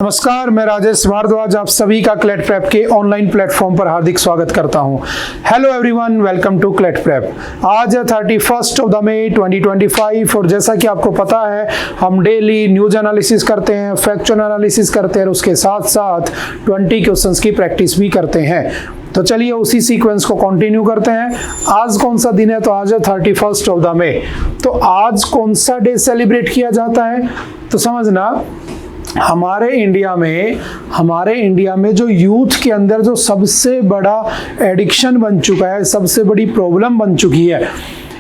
नमस्कार, मैं राजेश भारद्वाज आप सभी का क्लेट प्रेप के ऑनलाइन प्लेटफॉर्म पर हार्दिक स्वागत करता हूं। Hello everyone, welcome to CLAT prep. आज है 31 मई 2025 और जैसा कि आपको पता है हम डेली न्यूज एनालिसिस करते हैं, फैक्चुअल एनालिसिस करते हैं और उसके साथ साथ 20 क्वेश्चंस की प्रैक्टिस भी करते हैं। तो चलिए उसी सीक्वेंस को कंटिन्यू करते हैं। आज कौन सा दिन है? तो आज है 31 मई। तो आज कौन सा डे सेलिब्रेट किया जाता है? तो समझना, हमारे इंडिया में जो यूथ के अंदर जो सबसे बड़ा एडिक्शन बन चुका है, सबसे बड़ी प्रॉब्लम बन चुकी है,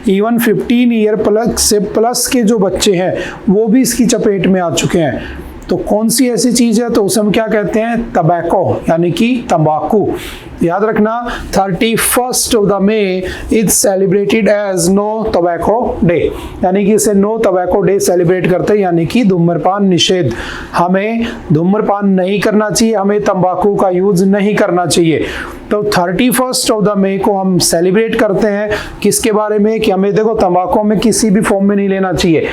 इवन 15 ईयर प्लस के जो बच्चे हैं वो भी इसकी चपेट में आ चुके हैं। तो कौन सी ऐसी चीज है? तो उसे हम क्या कहते हैं? टबैको, यानी कि तंबाकू। याद रखना, 31 May is celebrated as no tobacco day, यानी कि इसे नो टबैको डे सेलिब्रेट करते हैं, यानी कि धूम्रपान निषेध। हमें धूम्रपान नहीं करना चाहिए, हमें तंबाकू का यूज नहीं करना चाहिए। तो 31 मई को हम सेलिब्रेट करते हैं किसके बारे में? कि हमें देखो तंबाकू में किसी भी फॉर्म में नहीं लेना चाहिए।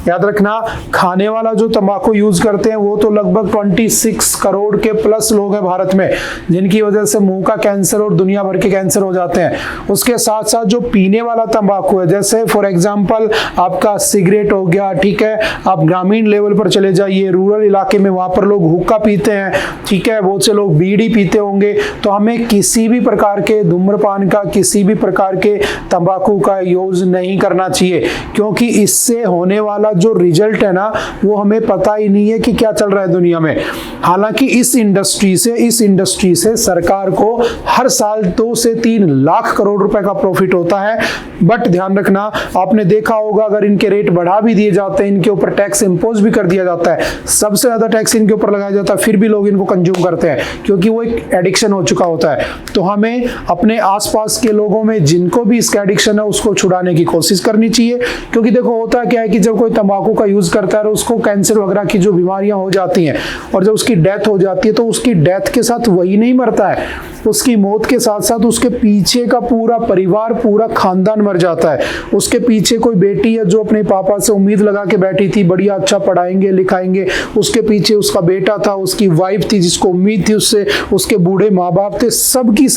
याद रखना, खाने वाला जो तंबाकू यूज करते हैं वो तो लगभग 26 करोड़ के प्लस लोग हैं भारत में, जिनकी वजह से मुंह का कैंसर और दुनिया भर के कैंसर हो जाते हैं। उसके साथ साथ जो पीने वाला तंबाकू है, जैसे फॉर एग्जांपल आपका सिगरेट हो गया, ठीक है, आप ग्रामीण लेवल पर चले जाइए, रूरल इलाके में वहां पर लोग हुक्का पीते हैं, ठीक है, बहुत से लोग बीड़ी पीते होंगे। तो हमें किसी भी प्रकार के धूम्रपान का, किसी भी प्रकार के तंबाकू का यूज नहीं करना चाहिए, क्योंकि इससे होने वाला जो रिजल्ट है ना वो हमें पता ही नहीं है कि क्या चल रहा है दुनिया में। हालांकि इस इंडस्ट्री से सरकार को हर साल 2 से 3 लाख करोड़ रुपए का प्रॉफिट होता है। बट ध्यान रखना, आपने देखा होगा अगर इनके रेट बढ़ा भी दिए जाते हैं, इनके ऊपर टैक्स इंपोज भी कर दिया जाता है, सबसे ज्यादा टैक्स इनके ऊपर लगाया जाता है, फिर भी लोग इनको कंज्यूम करते हैं क्योंकि वो एक एडिक्शन हो चुका होता है। तो हमें अपने आसपास के लोगों में जिनको भी इसका एडिक्शन है उसको छुड़ाने की कोशिश करनी चाहिए, क्योंकि देखो होता क्या है कि जब कोई तंबाकू का यूज करता है और उसको कैंसर वगैरह की जो बीमारियां हो जाती हैं और जब उसकी डेथ हो जाती है तो उसकी डेथ के साथ वही नहीं मरता है, उसकी मौत के साथ साथ उसके पीछे का पूरा परिवार, पूरा खानदान मर जाता है। उसके पीछे कोई बेटी है जो अपने पापा से उम्मीद लगा के बैठी थी, बढ़िया अच्छा पढ़ाएंगे लिखाएंगे, उसके पीछे उसका बेटा था, उसकी वाइफ थी जिसको उम्मीद थी उससे, उसके बूढ़े माँ बाप थे, सबके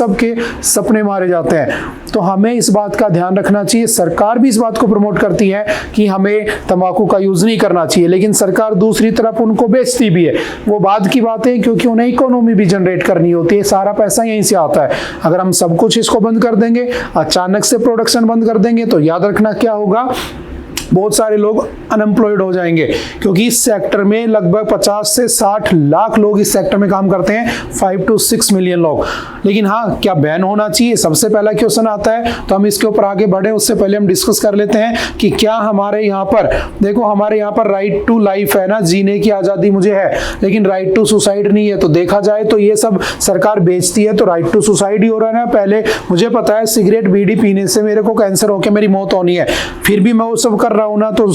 सपने मारे जाते हैं। तो हमें इस बात का ध्यान रखना चाहिए। सरकार भी इस बात को प्रमोट करती है कि हमें तंबाकू का यूज नहीं करना चाहिए, लेकिन सरकार दूसरी तरफ उनको बेचती भी है। वो बाद की बात है, क्योंकि उन्हें इकोनॉमी भी जनरेट करनी होती है, सारा पैसा यहीं से आता है। अगर हम सब कुछ इसको बंद कर देंगे, अचानक से प्रोडक्शन बंद कर देंगे, तो याद रखना क्या होगा, बहुत सारे लोग अनएम्प्लॉयड हो जाएंगे, क्योंकि इस सेक्टर में लगभग 50 से 60 लाख लोग इस सेक्टर में काम करते हैं, 5 to 6 मिलियन लोग। लेकिन हाँ, क्या बैन होना चाहिए? सबसे पहला क्वेश्चन आता है, तो हम इसके ऊपर आगे बढ़े उससे पहले हम डिस्कस कर लेते हैं कि क्या हमारे यहाँ पर, देखो हमारे यहाँ पर राइट टू लाइफ है ना, जीने की आजादी मुझे है, लेकिन राइट टू सुसाइड नहीं है। तो देखा जाए तो ये सब सरकार बेचती है, तो राइट टू सुसाइड ही हो रहा है ना। पहले मुझे पता है सिगरेट बीड़ी पीने से मेरे को कैंसर होकर मेरी मौत होनी है, फिर भी मैं वो सब कर रहा हूं ना, तो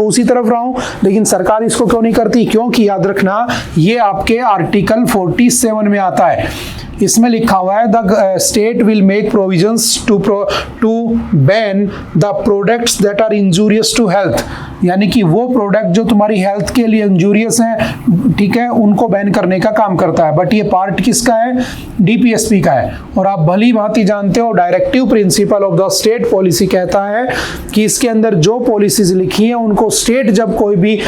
उसी तरफ रहा हूं, लेकिन सरकार इसको क्यों नहीं करती? क्योंकि याद रखना, ये आपके आर्टिकल 47 में आता है। इसमें लिखा हुआ है the state will make provisions to ban the products that are injurious to health, यानी कि वो प्रोडक्ट जो तुम्हारी हेल्थ के लिए इंजूरियस हैं, ठीक है, उनको बैन करने का काम करता है। बट ये पार्ट किसका है? डीपीएसपी का है। और आप भली भांति जानते हो directive principle of the state policy कहता है कि इसके अंदर जो पॉलिसीज लिखी हैं उनको स्टेट जब कोई भी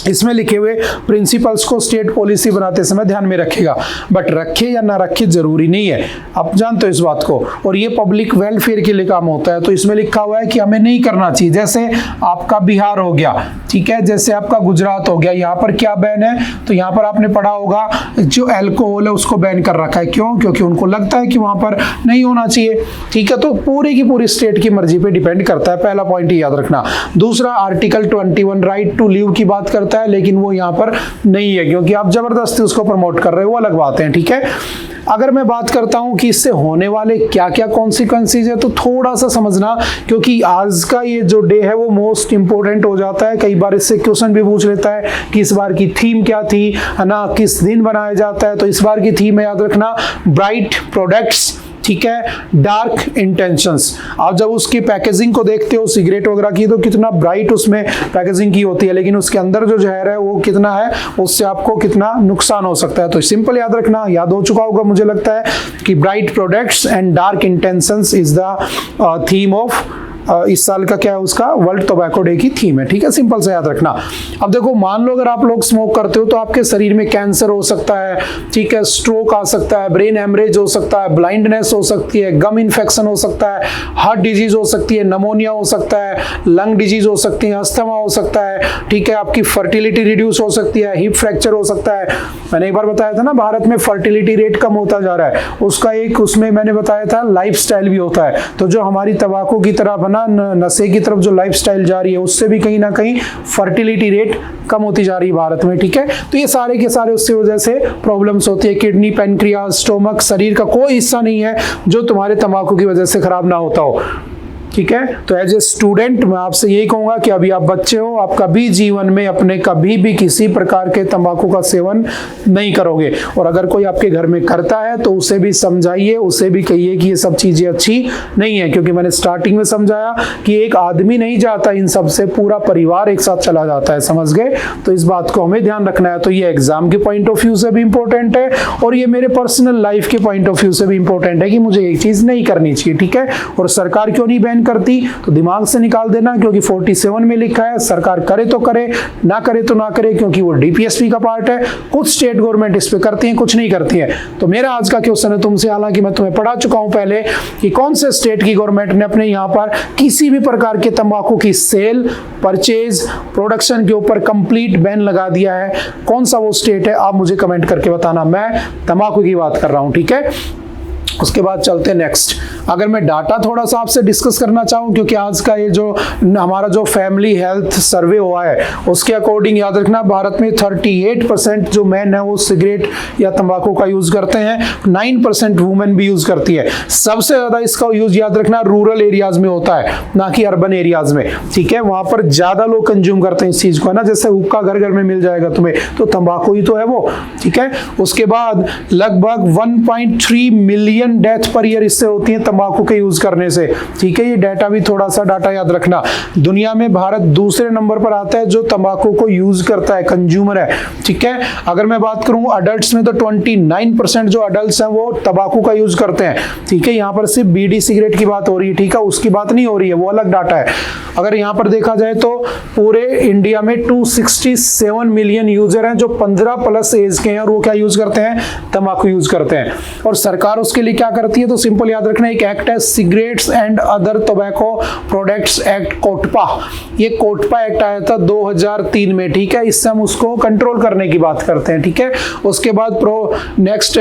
इसमें लिखे हुए प्रिंसिपल्स को स्टेट पॉलिसी बनाते समय ध्यान में रखेगा। बट रखे या ना रखे जरूरी नहीं है, आप जानते हो इस बात को, और ये पब्लिक वेलफेयर के लिए काम होता है। तो इसमें लिखा हुआ है कि हमें नहीं करना चाहिए। जैसे आपका बिहार हो गया, ठीक है, जैसे आपका गुजरात हो गया, यहाँ पर क्या बैन है? तो यहाँ पर आपने पढ़ा होगा जो अल्कोहल है उसको बैन कर रखा है। क्यों? क्योंकि उनको लगता है कि वहां पर नहीं होना चाहिए, ठीक है। तो पूरी की पूरी स्टेट की मर्जी पे डिपेंड करता है, पहला पॉइंट ही याद रखना। दूसरा, आर्टिकल 21 राइट टू लिव की बात करता है, लेकिन वो यहाँ पर नहीं है क्योंकि आप जबरदस्ती उसको प्रमोट कर रहे हो, वो अलग बात है, ठीक है। अगर मैं बात करता हूं कि इससे होने वाले क्या क्या कॉन्सिक्वेंसेज है, तो थोड़ा सा समझना, क्योंकि आज का ये जो डे है वो मोस्ट इंपोर्टेंट हो जाता है। कई बार इससे क्वेश्चन भी पूछ लेता है कि इस बार की थीम क्या थी, है ना, किस दिन बनाया जाता है। तो इस बार की थीम है, याद रखना, ब्राइट प्रोडक्ट्स, ठीक है, डार्क इंटेंशंस। आप जब उसकी पैकेजिंग को देखते हो सिगरेट वगैरह की, तो कितना ब्राइट उसमें पैकेजिंग की होती है, लेकिन उसके अंदर जो जहर है वो कितना है, उससे आपको कितना नुकसान हो सकता है। तो सिंपल याद रखना, याद हो चुका होगा मुझे लगता है कि bright products and dark intentions is the theme of इस साल का क्या है, उसका वर्ल्ड टोबैको डे की थीम है। ठीक है, सिंपल से याद रखना। अब देखो, मान लो अगर आप लोग स्मोक करते हो तो आपके शरीर में कैंसर हो सकता है, ठीक है, स्ट्रोक आ सकता है, ब्रेन हेमरेज हो सकता है, ब्लाइंडनेस हो सकती है, गम इन्फेक्शन हो सकता है, हार्ट डिजीज हो सकती है, नमोनिया हो सकता है, लंग डिजीज हो सकती है, अस्थमा हो सकता है, ठीक है, आपकी फर्टिलिटी रिड्यूस हो सकती है, हिप फ्रैक्चर हो सकता है। मैंने एक बार बताया था ना, भारत में फर्टिलिटी रेट कम होता जा रहा है, उसका एक उसमें मैंने बताया था लाइफस्टाइल भी होता है। तो जो हमारी तंबाकू की तरफ नशे की तरफ जो लाइफस्टाइल जा रही है, उससे भी कहीं ना कहीं फर्टिलिटी रेट कम होती जा रही है भारत में। ठीक है, तो ये सारे के सारे उससे वजह से प्रॉब्लम्स होती है। किडनी, पैनक्रियाज, स्टोमक, शरीर का कोई हिस्सा नहीं है जो तुम्हारे तंबाकू की वजह से खराब ना होता हो। ठीक है, तो एज ए स्टूडेंट मैं आपसे यही कहूंगा कि अभी आप बच्चे हो, आप कभी जीवन में अपने कभी भी किसी प्रकार के तंबाकू का सेवन नहीं करोगे। और अगर कोई आपके घर में करता है तो उसे भी समझाइए, उसे भी कहिए कि ये सब चीजें अच्छी नहीं है, क्योंकि मैंने स्टार्टिंग में समझाया कि एक आदमी नहीं जाता इन सब से, पूरा परिवार एक साथ चला जाता है। समझ गए? तो इस बात को हमें ध्यान रखना है। तो ये एग्जाम के पॉइंट ऑफ व्यू से भी इंपॉर्टेंट है और ये मेरे पर्सनल लाइफ के पॉइंट ऑफ व्यू से भी इंपॉर्टेंट है कि मुझे एक चीज नहीं करनी चाहिए। ठीक है, और सरकार क्यों नहीं बैन करती, तो दिमाग से निकाल देना, क्योंकि 47 में लिखा है सरकार करे तो करे, ना करे तो ना करे, क्योंकि वो डीपीएसपी का पार्ट है। कुछ स्टेट गवर्नमेंट इस पे करती हैं, कुछ नहीं करती है। तो मेरा आज का क्वेश्चन है तुमसे, हालांकि मैं तुम्हें पढ़ा चुका हूं पहले कि कौन से स्टेट की गवर्नमेंट ने अपने यहां पर किसी भी प्रकार के तंबाकू की सेल, परचेज, प्रोडक्शन के ऊपर कंप्लीट बैन लगा दिया है। कौन सा वो स्टेट है, आप मुझे कमेंट करके बताना। मैं तंबाकू की बात कर रहा हूं। ठीक है, उसके बाद चलते हैं नेक्स्ट। अगर मैं डाटा थोड़ा सा आपसे डिस्कस करना चाहूँ, क्योंकि आज का ये जो हमारा जो फैमिली हेल्थ सर्वे हुआ है उसके अकॉर्डिंग याद रखना, भारत में 38% जो मैन है वो सिगरेट या तंबाकू का यूज करते हैं, 9% वुमेन भी यूज करती है। सबसे ज्यादा इसका यूज याद रखना रूरल एरियाज में होता है, ना कि अर्बन एरियाज में। ठीक है, वहां पर ज्यादा लोग कंज्यूम करते हैं इस चीज को, है ना। जैसे हुक्का घर घर में मिल जाएगा तुम्हें, तो तंबाकू ही तो है वो। ठीक है, उसके बाद लगभग 1.3 मिलियन डेथ पर ईयर इससे होती है तंबाकू के यूज करने से। ठीक है, ये डाटा भी थोड़ा सा डाटा याद रखना। दुनिया में भारत दूसरे नंबर पर आता है जो तंबाकू को यूज करता है, कंज्यूमर है। ठीक है, अगर मैं बात करूं अडल्ट्स में तो 29% जो अडल्ट्स हैं वो तंबाकू का यूज करते हैं। ठीक है, यहां पर सिर्फ बीड़ी सिगरेट की बात हो रही है, ठीक है, उसकी बात नहीं हो रही है, वो अलग डाटा है। अगर यहां पर देखा जाए तो पूरे इंडिया में 267 मिलियन यूजर हैं जो 15+ एज के हैं और वो क्या यूज करते हैं, तंबाकू यूज करते हैं। और सरकार उसके लिए क्या करती है, तो सिंपल याद रखना, एक एक्ट है cigarettes and other tobacco products act, COTPA. ये कोटपा एक्ट आया था 2003 में। ठीक है, इससे हम उसको कंट्रोल करने की बात करते हैं। ठीक है, उसके बाद next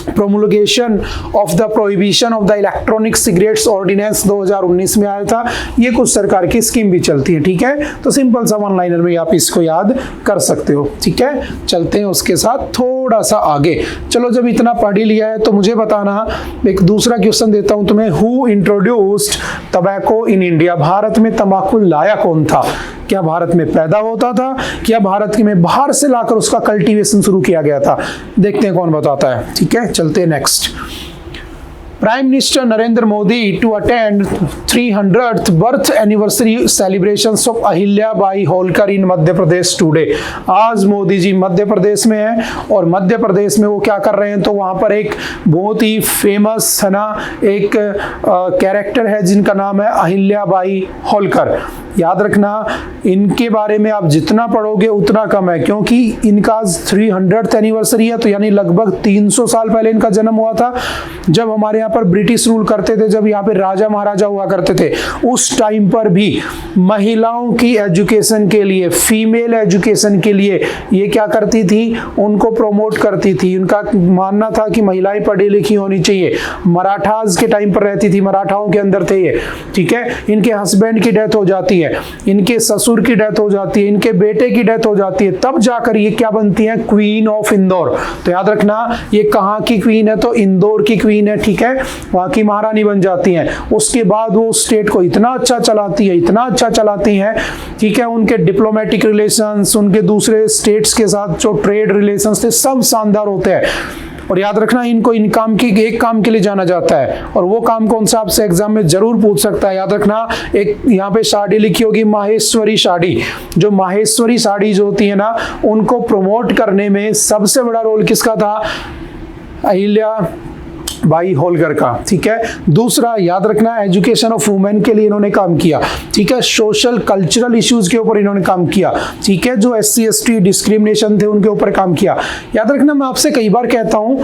promulgation of the prohibition of the electronic cigarettes ordinance 2019 में आया था। ये कुछ सरकार की स्कीम भी चलती है। ठीक है, तो सिंपल सा वन लाइनर में आप इसको याद कर सकते हो। ठीक है, चलते हैं उसके साथ थोड़ा सा आगे। चलो, जब इतना पढ़ ही लिया है तो मुझे बताना, एक दूसरा क्वेश्चन देता हूं तुम्हें, who introduced tobacco in India. Bharat में तंबाकू लाया कौन था? क्या भारत में पैदा होता था, क्या भारत में बाहर से लाकर उसका कल्टीवेशन शुरू किया गया था? देखते हैं कौन बताता है। ठीक है, चलते हैं next. Prime Minister Narendra Modi to attend 300th birth anniversary celebrations of Ahilya Bai Holkar in Madhya Pradesh today। आज मोदी जी मध्य प्रदेश में हैं और मध्य प्रदेश में वो क्या कर रहे हैं, तो वहाँ पर एक बहुत ही फेमस है ना एक कैरेक्टर है जिनका नाम है अहिल्या बाई होलकर। याद रखना, इनके बारे में आप जितना पढ़ोगे उतना कम है, क्योंकि इनका 300th एनिवर्सरी है, तो यानी लगभग 300 साल पहले इनका जन्म हुआ था। जब हमारे यहाँ पर ब्रिटिश रूल करते थे, जब यहाँ पे राजा महाराजा हुआ करते थे, उस टाइम पर भी महिलाओं की एजुकेशन के लिए, फीमेल एजुकेशन के लिए ये क्या करती थी, उनको प्रोमोट करती थी। उनका मानना था कि महिलाएं पढ़ी लिखी होनी चाहिए। मराठास के टाइम पर रहती थी, मराठाओं के अंदर थे ये। ठीक है, इनके हस्बैंड की डेथ हो जाती है, इनके ससुर की डेथ हो जाती है, इनके बेटे की डेथ हो जाती है, तब जाकर ये क्या बनती है, क्वीन ऑफ इंदौर। तो याद रखना, ये कहाँ की क्वीन है, तो इंदौर की क्वीन है। ठीक है, वहां की महारानी बन जाती हैं। उसके बाद वो स्टेट को इतना अच्छा चलाती है, इतना अच्छा चलाती है। ठीक है, उनके डिप्लोमेटिक रिलेशंस, उनके दूसरे स्टेट्स के साथ जो ट्रेड रिलेशंस थे, सब शानदार होते हैं। और याद रखना इनको इन काम की एक काम के लिए जाना जाता है, और वो काम कौन सा आपसे एग्जाम में जरूर पूछ सकता है। याद रखना एक यहाँ पे साड़ी लिखी होगी, माहेश्वरी साड़ी। जो माहेश्वरी साड़ी जो होती है ना, उनको प्रमोट करने में सबसे बड़ा रोल किसका था? अहिल्या बाई होलकर का। ठीक है। दूसरा याद रखना, एजुकेशन ऑफ वुमेन के लिए इन्होंने काम किया। ठीक है। सोशल कल्चरल इश्यूज के ऊपर इन्होंने काम किया। ठीक है। जो SC ST डिस्क्रिमिनेशन थे उनके ऊपर काम किया। याद रखना, मैं आपसे कई बार कहता हूं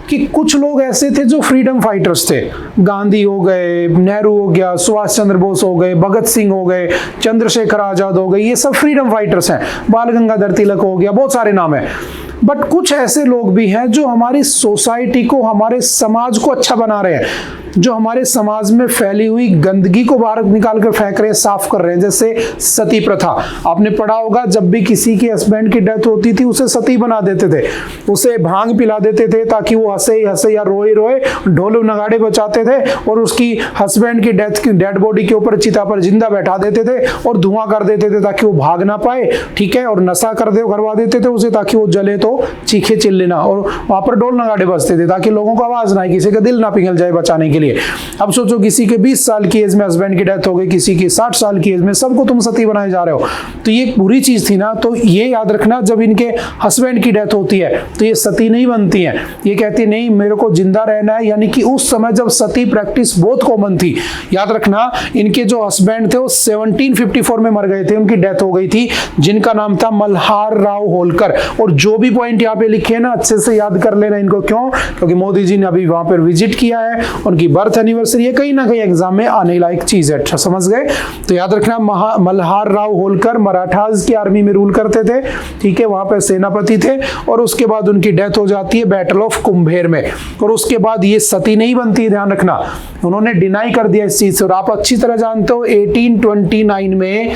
कि कुछ लोग ऐसे थे जो फ्रीडम फाइटर्स थे। गांधी हो गए, नेहरू हो गया, सुभाष चंद्र बोस हो गए, भगत सिंह हो गए, चंद्रशेखर आजाद हो गए, ये सब फ्रीडम फाइटर्स हैं। बाल गंगाधर तिलक हो गया, बहुत सारे नाम है। बट कुछ ऐसे लोग भी हैं जो हमारी सोसाइटी को, हमारे समाज को अच्छा बना रहे हैं, जो हमारे समाज में फैली हुई गंदगी को बाहर निकाल कर फेंक रहे हैं, साफ कर रहे हैं। जैसे सती प्रथा, आपने पढ़ा होगा, जब भी किसी के हस्बैंड की डेथ होती थी उसे सती बना देते थे, उसे भांग पिला देते थे ताकि वो हंसे हंसे या रोए रोए, ढोल नगाड़े बजाते थे, और उसकी हस्बैंड की डेड बॉडी के ऊपर चिता पर जिंदा बैठा देते थे और धुआं कर देते थे ताकि वो भाग ना पाए। ठीक है। और नशा करवा देते थे उसे ताकि वो जले तो चीखे चिल्ले ना, और वहां पर ढोल नगाड़े बजते थे ताकि लोगों को आवाज ना आए, किसी का दिल ना पिघल जाए बचाने के लिए। अब सोचो, किसी के 20 साल की एज में हस्बैंड की डेथ हो गई, किसी की 60 साल की एज में, सबको तुम सती बनाए जा रहे हो, तो ये एक बुरी चीज थी ना। तो ये याद रखना, जब इनके हस्बैंड की डेथ होती है तो ये सती नहीं बनती है, ये कहती नहीं मेरे को जिंदा रहना है। यानी कि उस समय जब सती प्रैक्टिस बहुत कॉमन थी। याद रखना, इनके जो हस्बैंड थे वो 1754 में मर गए थे, उनकी डेथ हो गई थी, जिनका नाम था मल्हार राव होलकर। और जो भी पॉइंट यहाँ पे लिखे हैं ना, अच्छे से याद कर लेना इनको। क्यों? क्योंकि मोदी जी ने अभी वहां पर विजिट किया है, उनकी बर्थ एनिवर्सरी है, कहीं ना कहीं एग्जाम में आने लायक चीज है। अच्छा, समझ गए? तो याद रखना, मल्हार राव होलकर मराठास की आर्मी में रूल करते थे। ठीक है। वहां पर सेनापति थे, और उसके बाद उनकी डेथ हो जाती है बैटल ऑफ कुंभेर में। और उसके बाद ये सती नहीं बनती है, ध्यान रखना, उन्होंने डिनाई कर दिया इस चीज से। और आप अच्छी तरह जानते हो 1829 में,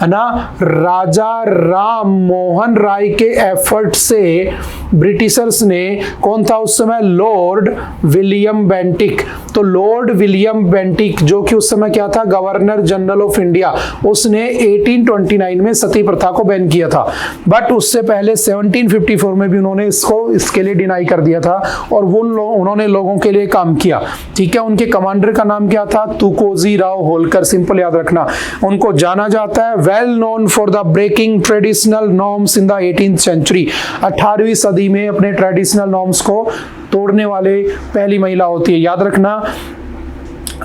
है ना, राजा राम मोहन राय के एफर्ट से ब्रिटिशर्स ने, कौन था उस समय? Lord William Bentinck. तो लॉर्ड विलियम बेंटिक, जो कि उस समय क्या था? गवर्नर जनरल ऑफ इंडिया, उसने 1829 में सती प्रथा को बैन किया था। बट उससे पहले 1754 में भी उन्होंने इसके लिए डिनाई कर दिया था, और उन्होंने लोगों के लिए काम किया। ठीक है। उनके कमांडर का नाम क्या था? तुकोजी राव होलकर। सिंपल याद रखना, उनको जाना जाता है well known for the breaking traditional norms in the 18th century. 18वीं सदी में अपने ट्रेडिशनल नॉर्म्स को तोड़ने वाले पहली महिला होती है। याद रखना,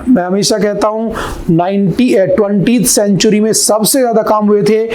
मैं हमेशा कहता हूं 20th सेंचुरी में सबसे ज्यादा काम हुए थे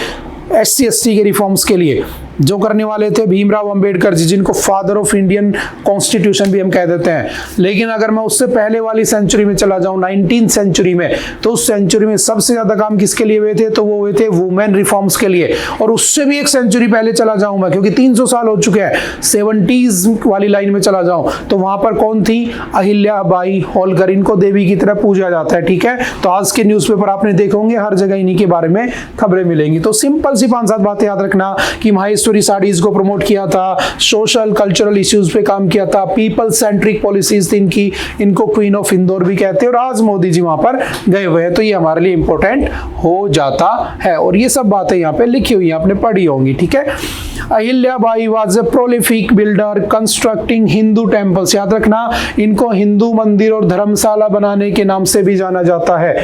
SC ST के रिफॉर्म्स के लिए। जो करने वाले थे भीमराव अंबेडकर जी, जिनको फादर ऑफ इंडियन कॉन्स्टिट्यूशन भी हम कह देते हैं। लेकिन अगर मैं उससे पहले वाली सेंचुरी में चला जाऊं, 19th सेंचुरी में, तो उस सेंचुरी में सबसे ज्यादा काम किसके लिए हुए थे? तो वो हुए थे वुमेन रिफॉर्म्स के लिए। और उससे भी एक सेंचुरी पहले चला जाऊं मैं, क्योंकि 300 साल हो चुके हैं, 70s वाली लाइन में चला जाऊं, तो वहां पर कौन थी? अहिल्या बाई होलकर। इनको देवी की तरह पूजा जाता है। ठीक है। तो आज के न्यूज़पेपर आपने देखे होंगे, हर जगह इन्हीं के बारे में खबरें मिलेंगी। तो सिंपल सी 5-7 बातें याद रखना कि माहेश्वरी साड़ीज को प्रमोट किया था, सोशल कल्चरल इश्यूज पे काम किया था, पीपल सेंट्रिक पॉलिसीज थी इनकी, इनको क्वीन ऑफ इंदौर भी कहते हैं, और आज मोदी जी वहां पर गए हुए हैं, तो ये हमारे लिए इंपॉर्टेंट हो जाता है। और ये सब बातें यहाँ पे लिखी हुई हैं, आपने पढ़ी होंगी। ठीक है। Ahilya Bai was a prolific builder constructing Hindu temples. याद रखना, इनको हिंदू मंदिर और धर्मशाला बनाने के नाम से भी जाना जाता है।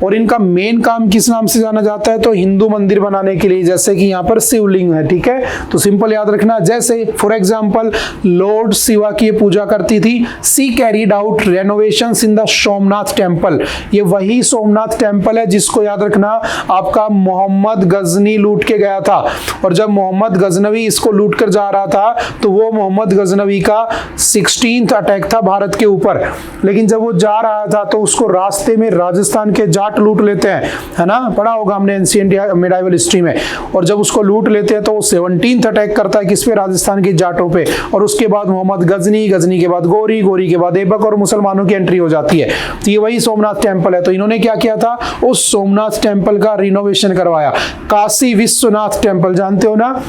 और इनका मेन काम किस नाम से जाना जाता है? तो हिंदू मंदिर बनाने के लिए, जैसे कि यहाँ पर शिवलिंग है। ठीक है। तो सिंपल याद रखना, जैसे फॉर एग्जांपल लॉर्ड शिवा की पूजा करती थी। She carried out renovations in the Somnath temple. ये वही सोमनाथ टेम्पल है जिसको याद रखना आपका मोहम्मद गजनी लूट के गया था। और जब मोहम्मद गजनवी इसको लूट कर जा रहा था, तो वो मोहम्मद गजनवी का 16th अटैक था भारत के ऊपर। लेकिन जब वो जा रहा था तो उसको रास्ते में राजस्थान के जाट लूट लेते हैं, है ना, पढ़ा होगा हमने एंशिएंट मिडाइवल हिस्ट्री में। और जब उसको लूट लेते हैं तो वो 17th अटैक करता है किस पे? राजस्थान के जाटों पे। और उसके बाद मोहम्मद गजनी, गजनी के बाद गोरी, गोरी के बाद ऐबक, और मुसलमानों की एंट्री हो जाती है। तो ये वही सोमनाथ टेम्पल है। तो इन्होंने क्या किया था? उस सोमनाथ टेम्पल का रिनोवेशन करवाया। काशी विश्वनाथ टेम्पल जानते हो ना,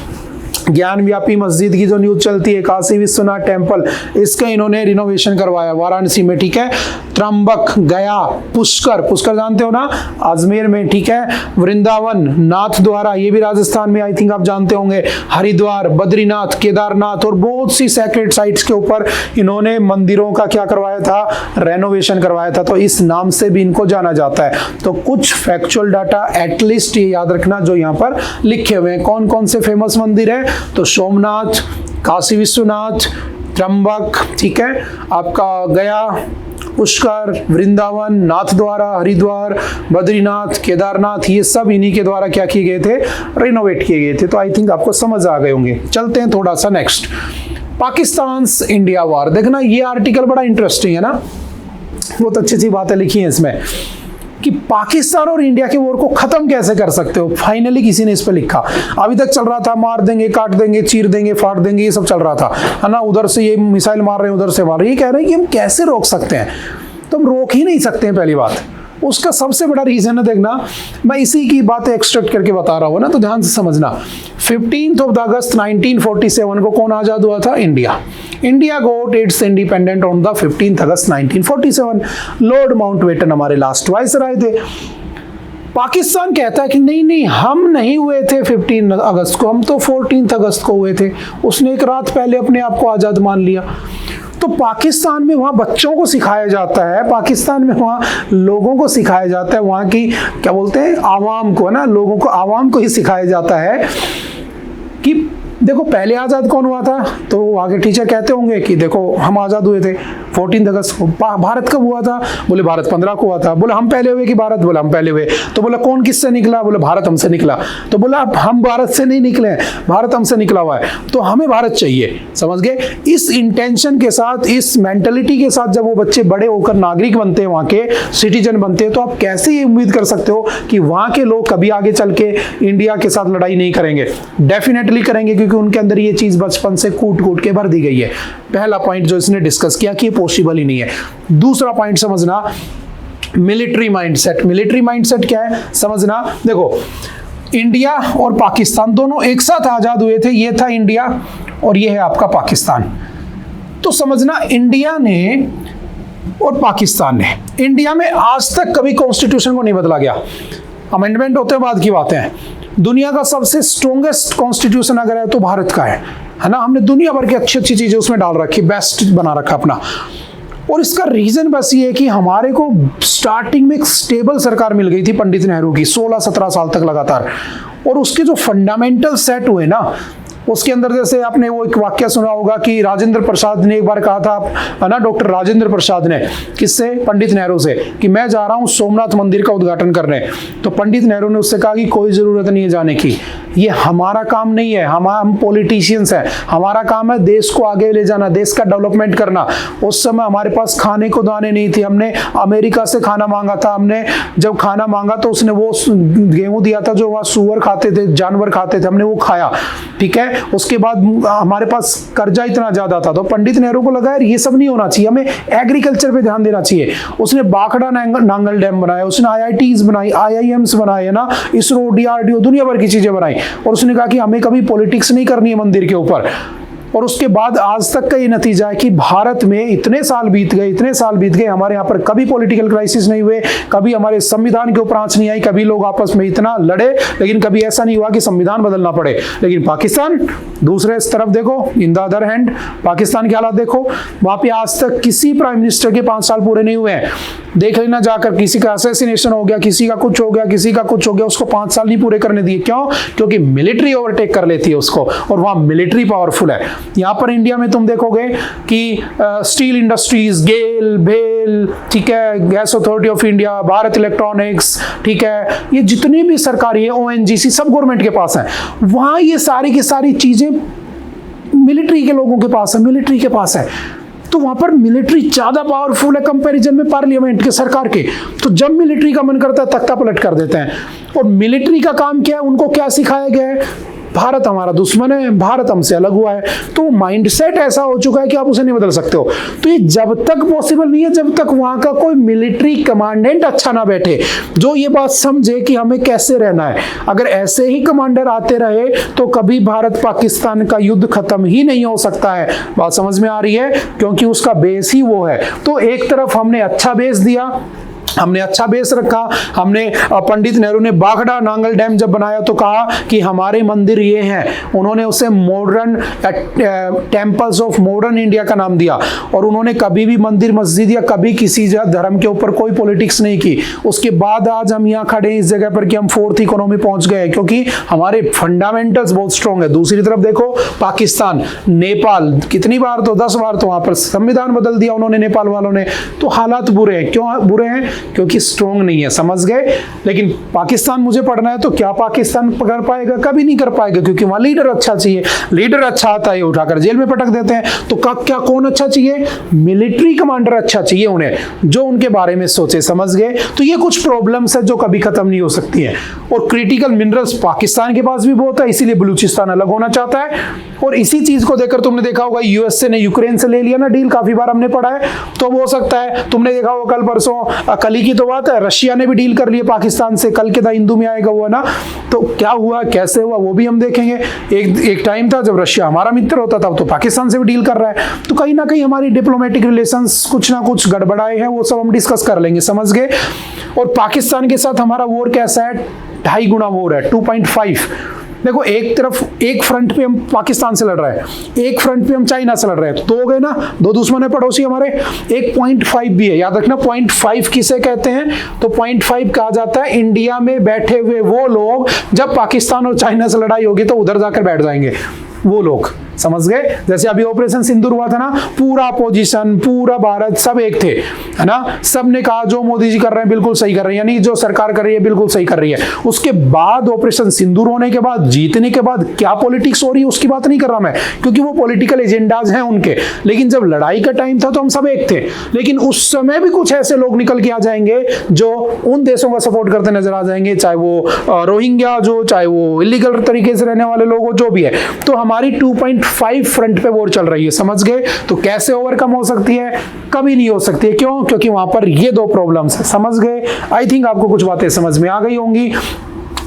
ज्ञान व्यापी मस्जिद की जो न्यूज चलती है, काशी विश्वनाथ टेम्पल, इसका इन्होंने रिनोवेशन करवाया वाराणसी में। ठीक है। त्रंबक, गया, पुष्कर, पुष्कर जानते हो ना, अजमेर में, ठीक है, वृंदावन, नाथ द्वारा, ये भी राजस्थान में, आई थिंक आप जानते होंगे, हरिद्वार, बद्रीनाथ, केदारनाथ और बहुत सी सैक्रेड साइट्स के ऊपर इन्होंने मंदिरों का क्या करवाया था, रेनोवेशन करवाया था, तो इस नाम से भी इनको जाना जाता है। तो कुछ फैक्चुअल डाटा एटलीस्ट ये याद रखना जो यहाँ पर लिखे हुए हैं। कौन कौन से फेमस मंदिर है, तो सोमनाथ, काशी विश्वनाथ, त्र्यंबक, ठीक है, आपका गया, पुष्कर, वृंदावन, नाथ द्वारा, हरिद्वार, बद्रीनाथ, केदारनाथ, ये सब इन्हीं के द्वारा क्या किए गए थे, रिनोवेट किए गए थे। तो आई थिंक आपको समझ आ गए होंगे। चलते हैं थोड़ा सा नेक्स्ट, पाकिस्तान इंडिया वार। देखना ये आर्टिकल बड़ा इंटरेस्टिंग है ना, बहुत अच्छी अच्छी बातें लिखी हैं इसमें कि पाकिस्तान और इंडिया के वॉर को खत्म कैसे कर सकते हो। फाइनली किसी ने इस पे लिखा। अभी तक चल रहा था मार देंगे, काट देंगे, चीर देंगे, फाड़ देंगे, ये सब चल रहा था, है ना, उधर से ये मिसाइल मार रहे हैं, उधर से मार रहे हैं। ये कह रहे हैं कि हम कैसे रोक सकते हैं, तो हम रोक ही नहीं सकते हैं। पहली बात, उसका सबसे बड़ा रीजन है, देखना मैं इसी की बातें एक्सट्रैक्ट करके बता रहा हूँ ना, तो ध्यान से समझना। 15 अगस्त 1947 को कौन आजाद हुआ था, India. India got it's independent on the 15 August 1947। Lord Mountbatten हमारे लास्ट वाइसराय थे। पाकिस्तान कहता है कि नहीं नहीं, हम नहीं हुए थे 15 अगस्त को, हम तो 14 अगस्त को हुए थे। उसने एक रात पहले अपने आप को आजाद मान लिया। तो पाकिस्तान में वहाँ बच्चों को सिखाया जाता है, पाकिस्तान में वहाँ लोगों को सिखाया जाता है, वहाँ की क्या बोलते हैं, आवाम को, ना, लोगों को, आवाम को ही सिखाया जाता है कि देखो पहले आज़ाद कौन हुआ था। तो वहाँ के टीचर कहते होंगे कि देखो हम आज़ाद हुए थे 14 अगस्त को। भारत कब हुआ था, बोले भारत 15 को हुआ था। बोला हम पहले हुए कि भारत, बोला हम पहले हुए। तो बोला कौन किससे निकला, बोला भारत हमसे निकला। तो बोला हम भारत से नहीं निकले हैं, भारत हमसे निकला हुआ है, तो हमें भारत चाहिए। समझ गए। इस इंटेंशन के साथ, इस मेंटलिटी के साथ जब वो बच्चे बड़े होकर नागरिक बनते हैं, वहाँ के सिटीजन बनते हैं, तो आप कैसे ये उम्मीद कर सकते हो कि वहाँ के लोग कभी आगे चल के इंडिया के साथ लड़ाई नहीं करेंगे। डेफिनेटली करेंगे, क्योंकि उनके अंदर ये चीज बचपन से कूट कूट के भर दी गई है। पहला पॉइंट जो इसने डिस्कस किया कि ये पॉसिबल ही नहीं है। दूसरा पॉइंट समझना, मिलिट्री माइंडसेट। मिलिट्री माइंडसेट क्या है समझना। देखो इंडिया और पाकिस्तान दोनों एक साथ आजाद हुए थे। ये था इंडिया और ये है आपका पाकिस्तान। तो समझना इंडिया ने और पाकिस्तान ने, इंडिया में आज तक कभी कॉन्स्टिट्यूशन को नहीं बदला गया। अमेंडमेंट होते बाद की बातें हैं। दुनिया का सबसे स्ट्रॉन्गेस्ट कॉन्स्टिट्यूशन अगर है तो भारत का है ना। हमने दुनिया भर की अच्छी अच्छी चीजें उसमें डाल रखी, बेस्ट बना रखा अपना। और इसका रीजन बस ये है कि हमारे को स्टार्टिंग में एक स्टेबल सरकार मिल गई थी पंडित नेहरू की, 16-17 साल तक लगातार। और उसके जो फंडामेंटल सेट हुए ना, उसके अंदर जैसे आपने वो एक वाक्य सुना होगा कि राजेंद्र प्रसाद ने एक बार कहा था, है ना, डॉक्टर राजेंद्र प्रसाद ने, किससे, पंडित नेहरू से, कि मैं जा रहा हूं सोमनाथ मंदिर का उद्घाटन करने। तो पंडित नेहरू ने उससे कहा कि कोई जरूरत नहीं है जाने की, ये हमारा काम नहीं है, हम पॉलिटिशियंस हैं, हमारा काम है देश को आगे ले जाना, देश का डेवलपमेंट करना। उस समय हमारे पास खाने को दाने नहीं थे, हमने अमेरिका से खाना मांगा था। हमने जब खाना मांगा तो उसने वो गेहूं दिया था जो वहाँ सुअर खाते थे, जानवर खाते थे, हमने वो खाया, ठीक है। उसके बाद हमारे पास कर्जा इतना ज्यादा था, तो पंडित नेहरू को लगा यार ये सब नहीं होना चाहिए, हमें एग्रीकल्चर पे ध्यान देना चाहिए। उसने बाखड़ा नांगल डैम बनाया, उसने IITs बनाई, IIMs बनाए, है ना, इसरो, DRDO, दुनिया भर की चीजें बनाई। और उसने कहा कि हमें कभी पॉलिटिक्स नहीं करनी है मंदिर के ऊपर। और उसके बाद आज तक का ये नतीजा है कि भारत में इतने साल बीत गए, हमारे यहाँ पर कभी पॉलिटिकल क्राइसिस नहीं हुए, कभी हमारे संविधान के ऊपर आंच नहीं आई, कभी लोग आपस में इतना लड़े, लेकिन कभी ऐसा नहीं हुआ कि संविधान बदलना पड़े। लेकिन पाकिस्तान दूसरे तरफ देखो, in the other hand, Pakistan के हालात देखो, वहां पे आज तक किसी प्राइम मिनिस्टर के 5 साल पूरे नहीं हुए हैं। देख लेना जाकर, किसी का असैसिनेशन हो गया, किसी का कुछ हो गया, किसी का कुछ हो गया, उसको 5 साल नहीं पूरे करने दिए। क्यों? क्योंकि मिलिट्री ओवरटेक कर लेती है उसको, और वहां मिलिट्री पावरफुल है। यहाँ पर इंडिया में तुम देखोगे कि स्टील इंडस्ट्रीज, गेल, भेल, ठीक है, gas authority of India, Bharat electronics, ठीक है, ये जितनी भी सरकारी है, ONGC, सब गवर्नमेंट के पास है। वहां ये सारी की सारी चीजें मिलिट्री के लोगों के पास है, मिलिट्री के पास है। तो वहां पर मिलिट्री ज्यादा पावरफुल है कंपैरिजन में पार्लियामेंट के, सरकार के। तो जब मिलिट्री का मन करता है तख्ता पलट कर देते हैं। और मिलिट्री का काम क्या है, उनको क्या सिखाया गया है भारत हमारा दुश्मन है, भारत हमसे अलग हुआ है। तो माइंडसेट ऐसा हो चुका है कि आप उसे नहीं बदल सकते हो। तो ये जब तक पॉसिबल नहीं है जब तक वहां का कोई मिलिट्री कमांडेंट अच्छा ना बैठे जो ये बात समझे कि हमें कैसे रहना है। अगर ऐसे ही कमांडर आते रहे तो कभी भारत पाकिस्तान का युद्ध खत्म ही नहीं हो सकता है। बात समझ में आ रही है? क्योंकि उसका बेस ही वो है। तो एक तरफ हमने अच्छा बेस दिया, हमने अच्छा बेस रखा। हमने पंडित नेहरू ने बाघड़ा नांगल डैम जब बनाया तो कहा कि हमारे मंदिर ये हैं। उन्होंने उसे modern temples of modern India का नाम दिया। और उन्होंने कभी भी मंदिर मस्जिद या कभी किसी धर्म के ऊपर कोई पॉलिटिक्स नहीं की। उसके बाद आज हम यहाँ खड़े हैं इस जगह पर कि हम 4th इकोनॉमी पहुंच गए क्योंकि हमारे फंडामेंटल्स बहुत स्ट्रॉन्ग है। दूसरी तरफ देखो पाकिस्तान, नेपाल, कितनी बार तो 10 बार तो वहां पर संविधान बदल दिया उन्होंने नेपाल वालों ने। तो हालात बुरे हैं। क्यों बुरे हैं? क्योंकि स्ट्रॉन्ग नहीं है, समझ गए। लेकिन पाकिस्तान मुझे पढ़ना है तो क्या पाकिस्तान कर पाएगा? कभी नहीं कर पाएगा क्योंकि वहां लीडर अच्छा चाहिए। लीडर अच्छा आता है उठाकर जेल में पटक देते हैं। तो क्या कौन अच्छा चाहिए? मिलिट्री कमांडर अच्छा चाहिए उन्हें जो उनके बारे में सोचे, समझ गए। तो ये कुछ प्रॉब्लम्स है जो कभी खत्म नहीं हो सकती है। और क्रिटिकल मिनरल्स पाकिस्तान के पास भी बहुत है, इसीलिए बलूचिस्तान अलग होना चाहता है। और इसी चीज को देखकर तुमने देखा होगा यूएसए ने यूक्रेन से ले लिया ना डील, काफी बार हमने पढ़ा है। तो हो सकता है तुमने देखा होगा कल परसों, कल ही की तो बात है, रशिया ने भी डील कर लिया पाकिस्तान से। कल के द हिंदू में आएगा वो ना। तो क्या हुआ, कैसे हुआ, वो भी हम देखेंगे। एक टाइम था जब रशिया हमारा मित्र होता था, तो पाकिस्तान से भी डील कर रहा है। तो कहीं ना कहीं हमारी डिप्लोमेटिक रिलेशंस कुछ ना कुछ गड़बड़ाए हैं, वो सब हम डिस्कस कर लेंगे, समझ गए। और पाकिस्तान के साथ हमारा वॉर कैसा है? 2.5 गुना वॉर है, 2.5। देखो एक तरफ एक फ्रंट पे हम पाकिस्तान से लड़ रहे हैं, एक फ्रंट पे हम चाइना से लड़ रहे हैं। तो 2 हो गए ना, 2 दुश्मन है पड़ोसी हमारे। एक 0.5 भी है, याद रखना। 0.5 किसे कहते हैं? तो 0.5 कहा जाता है इंडिया में बैठे हुए वो लोग, जब पाकिस्तान और चाइना से लड़ाई होगी तो उधर जाकर बैठ जाएंगे वो लोग, समझ गए। जैसे अभी ऑपरेशन सिंदूर हुआ था ना, पूरा अपोजिशन, पूरा भारत सब एक थे, है ना। सब ने कहा जो मोदी जी कर रहे हैं बिल्कुल सही कर रहे हैं, यानी जो सरकार कर रही है बिल्कुल सही कर रही है। उसके बाद ऑपरेशन सिंदूर होने के बाद, जीतने के बाद क्या पॉलिटिक्स हो रही है उसकी बात नहीं कर रहा मैं, क्योंकि वो पॉलिटिकल एजेंडाज हैं उनके। लेकिन जब लड़ाई का टाइम था तो हम सब एक थे। लेकिन उस समय भी कुछ ऐसे लोग निकल के आ जाएंगे जो उन देशों का सपोर्ट करते नजर आ जाएंगे, चाहे वो रोहिंग्या जो, चाहे वो इलीगल तरीके से रहने वाले लोग हो, जो भी है। तो हमारी 2.5 फ्रंट पे वॉर चल रही है, समझ गए। तो कैसे ओवरकम हो सकती है? कभी नहीं हो सकती है। क्यों? क्योंकि वहां पर ये 2 प्रॉब्लम्स है, समझ गए। आई थिंक आपको कुछ बातें समझ में आ गई होंगी।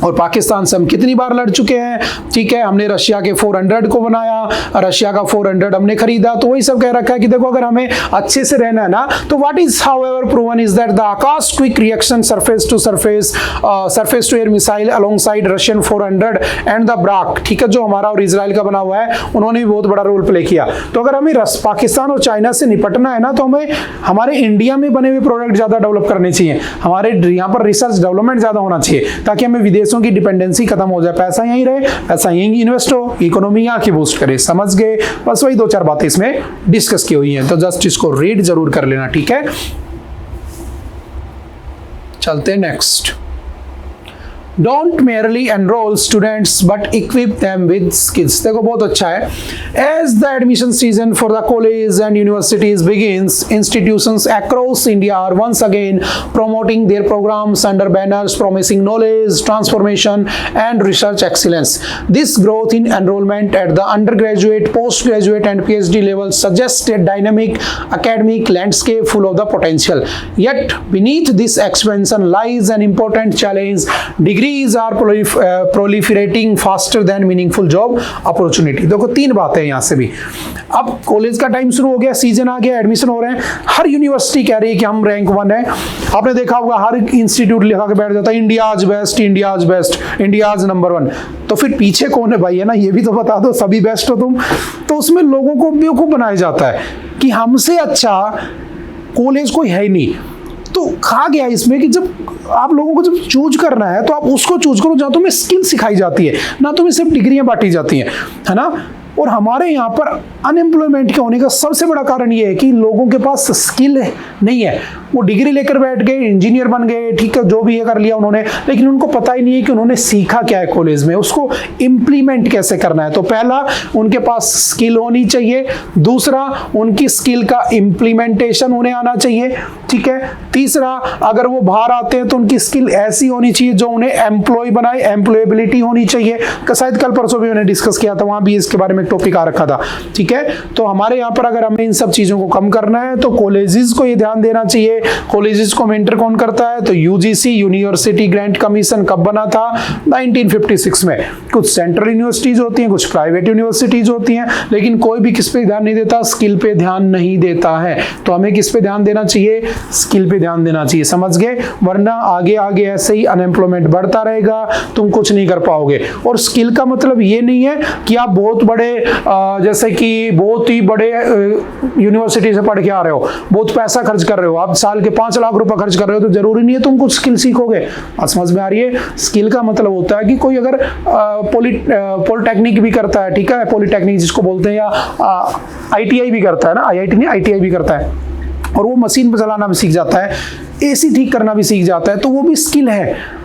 और पाकिस्तान से हम कितनी बार लड़ चुके हैं, ठीक है। हमने रशिया के 400 को बनाया, रशिया का 400 हमने खरीदा। तो वही सब कह रखा है कि देखो अगर हमें अच्छे से रहना है ना, तो what is however proven is that the Akash quick reaction surface to air missile alongside Russian 400 and the Barak, ठीक है, जो हमारा और इजराइल का बना हुआ है, उन्होंने भी बहुत बड़ा रोल प्ले किया। तो अगर हमें पाकिस्तान और चाइना से निपटना है ना, तो हमें हमारे इंडिया में बने हुए प्रोडक्ट ज्यादा डेवलप करने चाहिए। हमारे यहाँ पर रिसर्च डेवलपमेंट ज्यादा होना चाहिए ताकि हमें विदेशों की डिपेंडेंसी खत्म हो जाए, पैसा यहीं रहे, पैसा यहीं इन्वेस्ट हो, इकोनॉमी यहाँ की बूस्ट करे, समझ गए। बस वही 2-4 बातें इसमें डिस्कस की हुई हैं, तो जस्ट इसको रीड जरूर कर लेना, ठीक है। चलते हैं next. Don't merely enroll students but equip them with skills. देखो बहुत अच्छा है। As the admission season for the college and universities begins, institutions across India are once again promoting their programs under banners promising knowledge, transformation, and research excellence. This growth in enrollment at the undergraduate, postgraduate, and PhD level suggests a dynamic academic landscape full of the potential. Yet beneath this expansion lies an important challenge. Degrees are proliferating faster than meaningful job opportunity. देखो 3 बातें हैं यहाँ से भी। अब college का time शुरू हो गया, सीजन आ गया, एडमिशन हो रहे हैं। हर यूनिवर्सिटी कह रही है कि हम रैंक 1 है। आपने देखा होगा हर इंस्टीट्यूट लिखा के बैठ जाता है India's best, India's best, India's number 1। तो फिर पीछे कौन है भाई, है ना, ये भी तो बता दो, सभी बेस्ट हो तुम। तो उसमें लोगों को बेवकूफ बनाया जाता है कि हमसे अच्छा कॉलेज कोई है ही नहीं। तो कहा गया इसमें कि जब आप लोगों को जब चूज करना है तो आप उसको चूज करो जहाँ तुम्हें स्किल सिखाई जाती है, ना तुम्हें सिर्फ डिग्रियां बांटी जाती हैं, है ना। और हमारे यहाँ पर अनएम्प्लॉयमेंट के होने का सबसे बड़ा कारण ये है कि लोगों के पास स्किल नहीं है। वो डिग्री लेकर बैठ गए, इंजीनियर बन गए, ठीक है, जो भी है कर लिया उन्होंने, लेकिन उनको पता ही नहीं है कि उन्होंने सीखा क्या है कॉलेज में, उसको इंप्लीमेंट कैसे करना है। तो पहला, उनके पास स्किल होनी चाहिए, दूसरा उनकी स्किल का इंप्लीमेंटेशन उन्हें आना चाहिए, ठीक है, तीसरा अगर वो बाहर आते हैं तो उनकी स्किल ऐसी होनी चाहिए जो उन्हें एम्प्लॉय बनाए, एम्प्लॉयबिलिटी होनी चाहिए। शायद कल परसों भी मैंने डिस्कस किया था, वहां भी इसके बारे में टॉपिक आ रखा था, ठीक है। तो हमारे यहाँ पर अगर हमें इन सब चीजों को कम करना है तो कॉलेजेस को ये ध्यान देना चाहिए। कॉलेजेस को मेंटर कौन करता है? तो यूजीसी, यूनिवर्सिटी ग्रांट कमीशन, कब बना था? 1956 में। कुछ सेंट्रल यूनिवर्सिटीज होती हैं, कुछ प्राइवेट यूनिवर्सिटीज होती हैं, लेकिन कोई भी किस पे ध्यान नहीं देता? स्किल पे ध्यान नहीं देता है। तो हमें किस पे ध्यान देना चाहिए? स्किल पे ध्यान देना चाहिए, समझ गए? वरना आगे आगे ऐसे ही अनएम्प्लॉयमेंट बढ़ता रहेगा, तुम कुछ नहीं कर पाओगे। और स्किल का मतलब ये नहीं है कि आप बहुत बड़े जैसे कि बहुत ही बड़े यूनिवर्सिटी से पढ़ के आ रहे हो, बहुत पैसा खर्च कर रहे हो, आप साल के 5 लाख रुपए खर्च कर रहे हो, तो जरूरी नहीं है तुम कुछ स्किल सीखोगे। समझ में आ रही है? स्किल का मतलब होता है कि कोई अगर पॉलिटेक्निक भी करता है, ठीक है, पॉलिटेक्निक जिसको बोलते हैं, या ITI भी करता है ना, IIT नहीं, ITI भी करता है, और वो मशीन पर चलाना भी सीख जाता है, AC ठीक करना भी सीख जाता है, तो वो भी स्किल है।